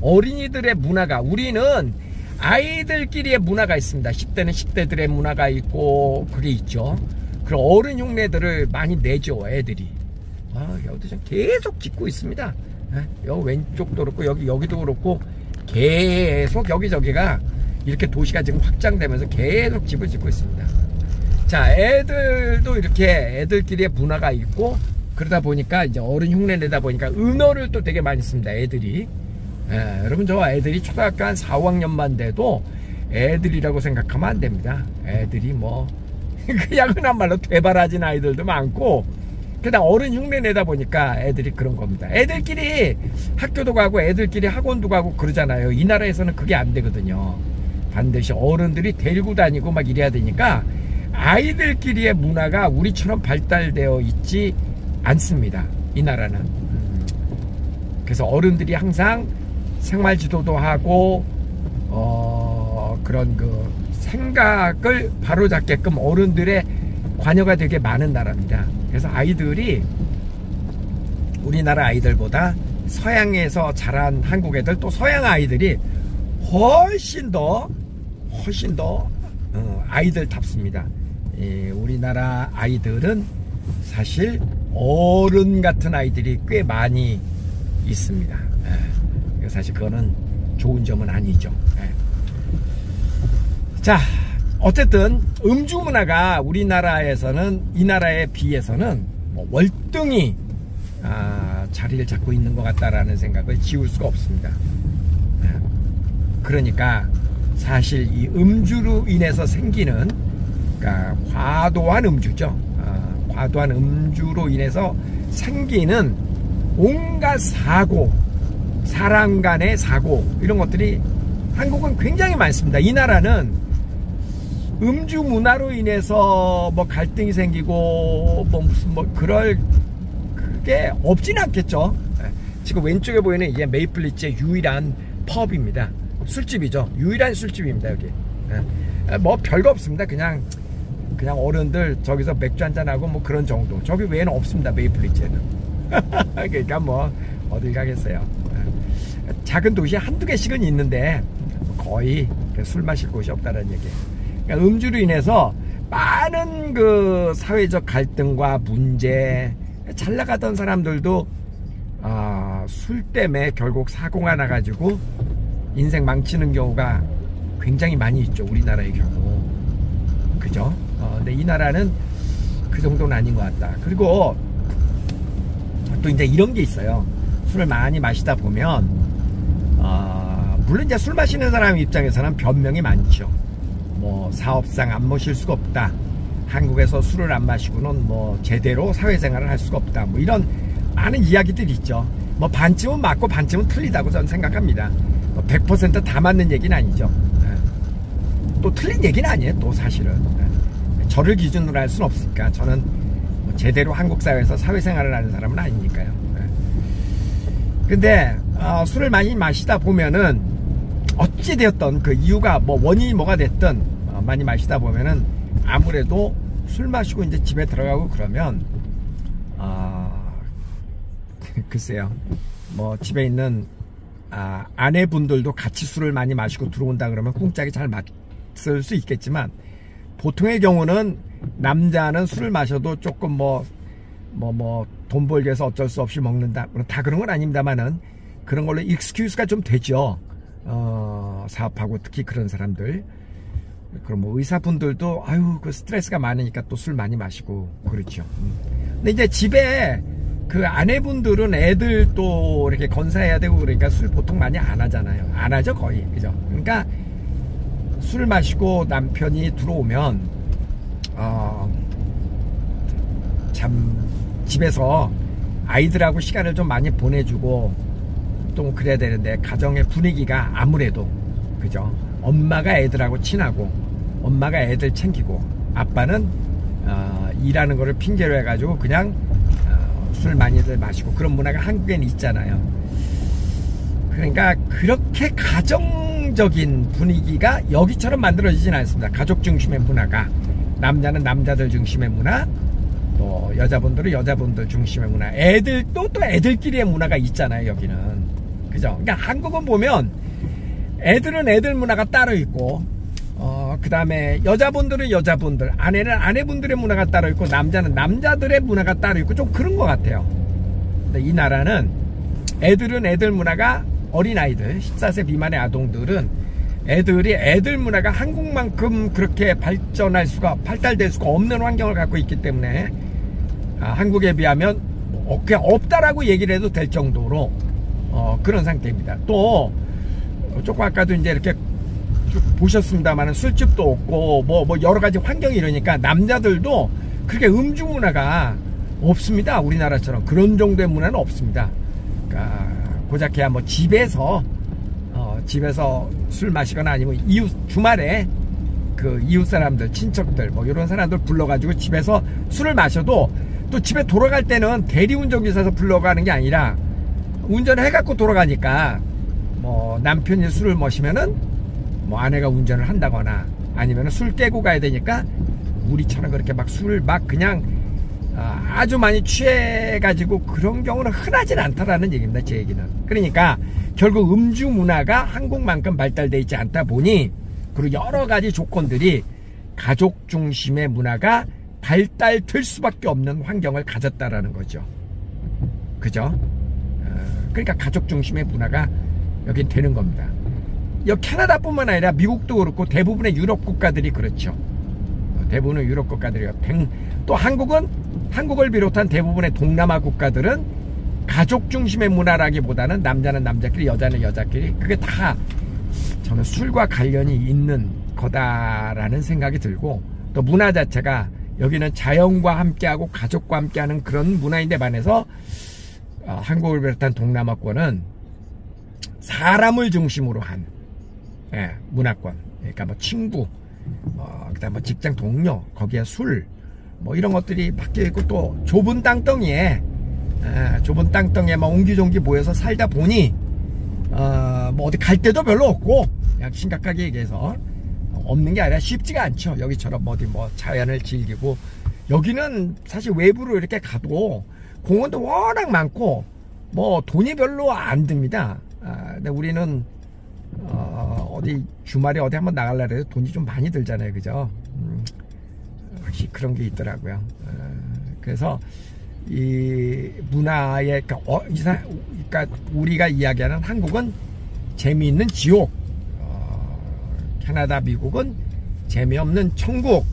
어린이들의 문화가, 우리는 아이들끼리의 문화가 있습니다. 10대는 10대들의 문화가 있고 그게 있죠. 그럼 어른 흉내들을 많이 내죠, 애들이. 여기도 좀 계속 짓고 있습니다. 여기 왼쪽도 그렇고 여기도 그렇고 계속 여기저기가 이렇게 도시가 지금 확장되면서 계속 집을 짓고 있습니다. 자, 애들도 이렇게 애들끼리의 문화가 있고 그러다 보니까 이제 어른 흉내 내다 보니까 은어를 또 되게 많이 씁니다. 애들이. 여러분, 저 애들이 초등학교 한 4, 5학년만 돼도 애들이라고 생각하면 안 됩니다. 애들이 뭐 그냥 흔한 말로 되바라진 아이들도 많고, 그냥 어른 흉내 내다 보니까 애들이 그런 겁니다. 애들끼리 학교도 가고 애들끼리 학원도 가고 그러잖아요. 이 나라에서는 그게 안 되거든요. 반드시 어른들이 데리고 다니고 막 이래야 되니까 아이들끼리의 문화가 우리처럼 발달되어 있지 않습니다. 이 나라는. 그래서 어른들이 항상 생활 지도도 하고 그런 그 생각을 바로잡게끔 어른들의 관여가 되게 많은 나라입니다. 그래서 아이들이 우리나라 아이들보다 서양에서 자란 한국 애들, 또 서양 아이들이 훨씬 더 아이들답습니다. 우리나라 아이들은 사실 어른 같은 아이들이 꽤 많이 있습니다. 사실 그거는 좋은 점은 아니죠. 자, 어쨌든 음주 문화가 우리나라에서는 이 나라에 비해서는 뭐 월등히 자리를 잡고 있는 것 같다라는 생각을 지울 수가 없습니다. 그러니까 사실 이 음주로 인해서 생기는, 그러니까 과도한 음주죠. 과도한 음주로 인해서 생기는 온갖 사고, 사람 간의 사고, 이런 것들이 한국은 굉장히 많습니다. 이 나라는 음주 문화로 인해서 뭐 갈등이 생기고 뭐 무슨 뭐 그럴 그게 없진 않겠죠. 지금 왼쪽에 보이는 이게 메이플리츠의 유일한 펍입니다. 술집이죠. 유일한 술집입니다. 여기 뭐 별거 없습니다. 그냥 어른들 저기서 맥주 한잔하고 뭐 그런 정도. 저기 외에는 없습니다. 메이플리츠에는. 그러니까 뭐 어딜 가겠어요. 작은 도시 한두 개씩은 있는데 거의 술 마실 곳이 없다는 얘기예요. 그러니까 음주로 인해서 많은 그 사회적 갈등과 문제, 잘 나가던 사람들도 술 때문에 결국 사고가 나가지고 인생 망치는 경우가 굉장히 많이 있죠. 우리나라의 경우. 그죠? 근데 이 나라는 그 정도는 아닌 것 같다. 그리고 또 이제 이런 게 있어요. 술을 많이 마시다 보면 물론 이제 술 마시는 사람 입장에서는 변명이 많죠. 뭐 사업상 안 모실 수가 없다. 한국에서 술을 안 마시고는 뭐 제대로 사회생활을 할 수가 없다. 뭐 이런 많은 이야기들이 있죠. 뭐 반쯤은 맞고 반쯤은 틀리다고 저는 생각합니다. 100% 다 맞는 얘기는 아니죠. 또 틀린 얘기는 아니에요. 또 사실은 저를 기준으로 할 수는 없으니까. 저는 뭐 제대로 한국 사회에서 사회생활을 하는 사람은 아니니까요. 근데 술을 많이 마시다 보면은 어찌되었던 그 이유가 뭐 원인이 뭐가 됐든 많이 마시다 보면은 아무래도 술 마시고 이제 집에 들어가고 그러면 글쎄요, 뭐 집에 있는 아내분들도 같이 술을 많이 마시고 들어온다 그러면 꿍짝이 잘 맞을 수 있겠지만, 보통의 경우는 남자는 술을 마셔도 조금 돈 벌기 위해서 어쩔 수 없이 먹는다, 다 그런 건 아닙니다만은 그런 걸로 익스큐즈가 좀 되죠. 사업하고 특히 그런 사람들. 그럼 뭐 의사분들도 그 스트레스가 많으니까 또 술 많이 마시고 그렇죠. 근데 이제 집에 그 아내분들은 애들 또 이렇게 건사해야 되고 그러니까 술 보통 많이 안 하잖아요. 안 하죠, 거의. 그죠? 그러니까 술 마시고 남편이 들어오면 참 집에서 아이들하고 시간을 좀 많이 보내주고 또 그래야 되는데, 가정의 분위기가 아무래도, 그죠? 엄마가 애들하고 친하고 엄마가 애들 챙기고 아빠는 일하는 거를 핑계로 해가지고 그냥 술 많이들 마시고 그런 문화가 한국엔 있잖아요. 그러니까 그렇게 가정적인 분위기가 여기처럼 만들어지진 않습니다. 가족 중심의 문화가, 남자는 남자들 중심의 문화, 또 여자분들은 여자분들 중심의 문화, 애들도 또 애들끼리의 문화가 있잖아요. 여기는. 그죠? 그러니까 한국은 보면 애들은 애들 문화가 따로 있고, 그 다음에 여자분들은 여자분들, 아내는 아내분들의 문화가 따로 있고, 남자는 남자들의 문화가 따로 있고, 좀 그런 것 같아요. 근데 이 나라는 애들은 애들 문화가, 어린아이들 14세 미만의 아동들은 애들이 애들 문화가 한국만큼 그렇게 발달될 수가 없는 환경을 갖고 있기 때문에 한국에 비하면 그냥 없다라고 얘기를 해도 될 정도로 그런 상태입니다. 또 조금 아까도 이제 이렇게 쭉 보셨습니다만 술집도 없고 뭐 여러 가지 환경이 이러니까 남자들도 그렇게 음주 문화가 없습니다. 우리나라처럼 그런 정도의 문화는 없습니다. 그러니까 고작해야 뭐 집에서 술 마시거나 아니면 주말에 그 이웃 사람들, 친척들 뭐 이런 사람들 불러가지고 집에서 술을 마셔도, 또 집에 돌아갈 때는 대리운전기사에서 불러가는 게 아니라 운전을 해갖고 돌아가니까, 뭐 남편이 술을 마시면은 뭐 아내가 운전을 한다거나 아니면 술 깨고 가야 되니까 우리처럼 그렇게 막 술을 막 그냥 아주 많이 취해가지고 그런 경우는 흔하진 않다라는 얘기입니다. 제 얘기는. 그러니까 결국 음주 문화가 한국만큼 발달되어 있지 않다 보니, 그리고 여러 가지 조건들이 가족 중심의 문화가 발달될 수밖에 없는 환경을 가졌다라는 거죠. 그죠? 그러니까 가족 중심의 문화가 여긴 되는 겁니다. 여기 캐나다뿐만 아니라 미국도 그렇고 대부분의 유럽 국가들이 그렇죠. 대부분의 유럽 국가들이요. 또 한국을 비롯한 대부분의 동남아 국가들은 가족 중심의 문화라기보다는 남자는 남자끼리 여자는 여자끼리 그게 다 저는 술과 관련이 있는 거다라는 생각이 들고, 또 문화 자체가 여기는 자연과 함께하고 가족과 함께하는 그런 문화인데 반해서 한국을 비롯한 동남아권은 사람을 중심으로 한 문화권. 그러니까 뭐 친구, 그다음 뭐 직장 동료, 거기에 술, 뭐 이런 것들이 바뀌어 있고, 또 좁은 땅덩이에 막 옹기종기 모여서 살다 보니 뭐 어디 갈 데도 별로 없고, 그냥 심각하게 얘기해서 없는 게 아니라 쉽지가 않죠. 여기처럼 어디 뭐 자연을 즐기고, 여기는 사실 외부로 이렇게 가도 공원도 워낙 많고 뭐 돈이 별로 안 듭니다. 근데 우리는 어디 주말에 어디 한번 나가려고 해도 돈이 좀 많이 들잖아요, 그죠? 확실히 그런 게 있더라고요. 그래서 이 문화의 그러니까 우리가 이야기하는 한국은 재미있는 지옥, 캐나다, 미국은 재미없는 천국.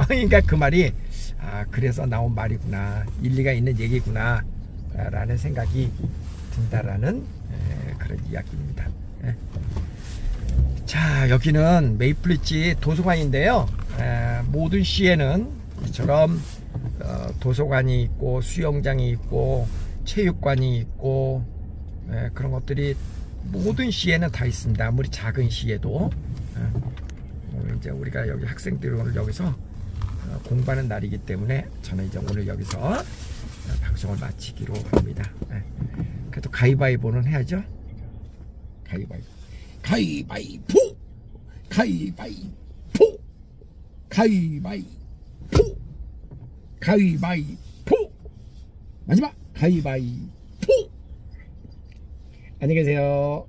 그러니까 그 말이 그래서 나온 말이구나, 일리가 있는 얘기구나 라는 생각이 든다라는 그런 이야기입니다. 자, 여기는 메이플리지 도서관인데요. 모든 시에는 이처럼 도서관이 있고 수영장이 있고 체육관이 있고 그런 것들이 모든 시에는 다 있습니다. 아무리 작은 시에도. 오늘 이제 우리가 여기 학생들이 오늘 여기서 공부하는 날이기 때문에 저는 이제 오늘 여기서 방송을 마치기로 합니다. 그래도 가위바위보는 해야죠. 가위바위보. 가위바위보. 가위바위보. 가위바위보. 가위바위보. 마지막 가위바위보. 안녕히 계세요.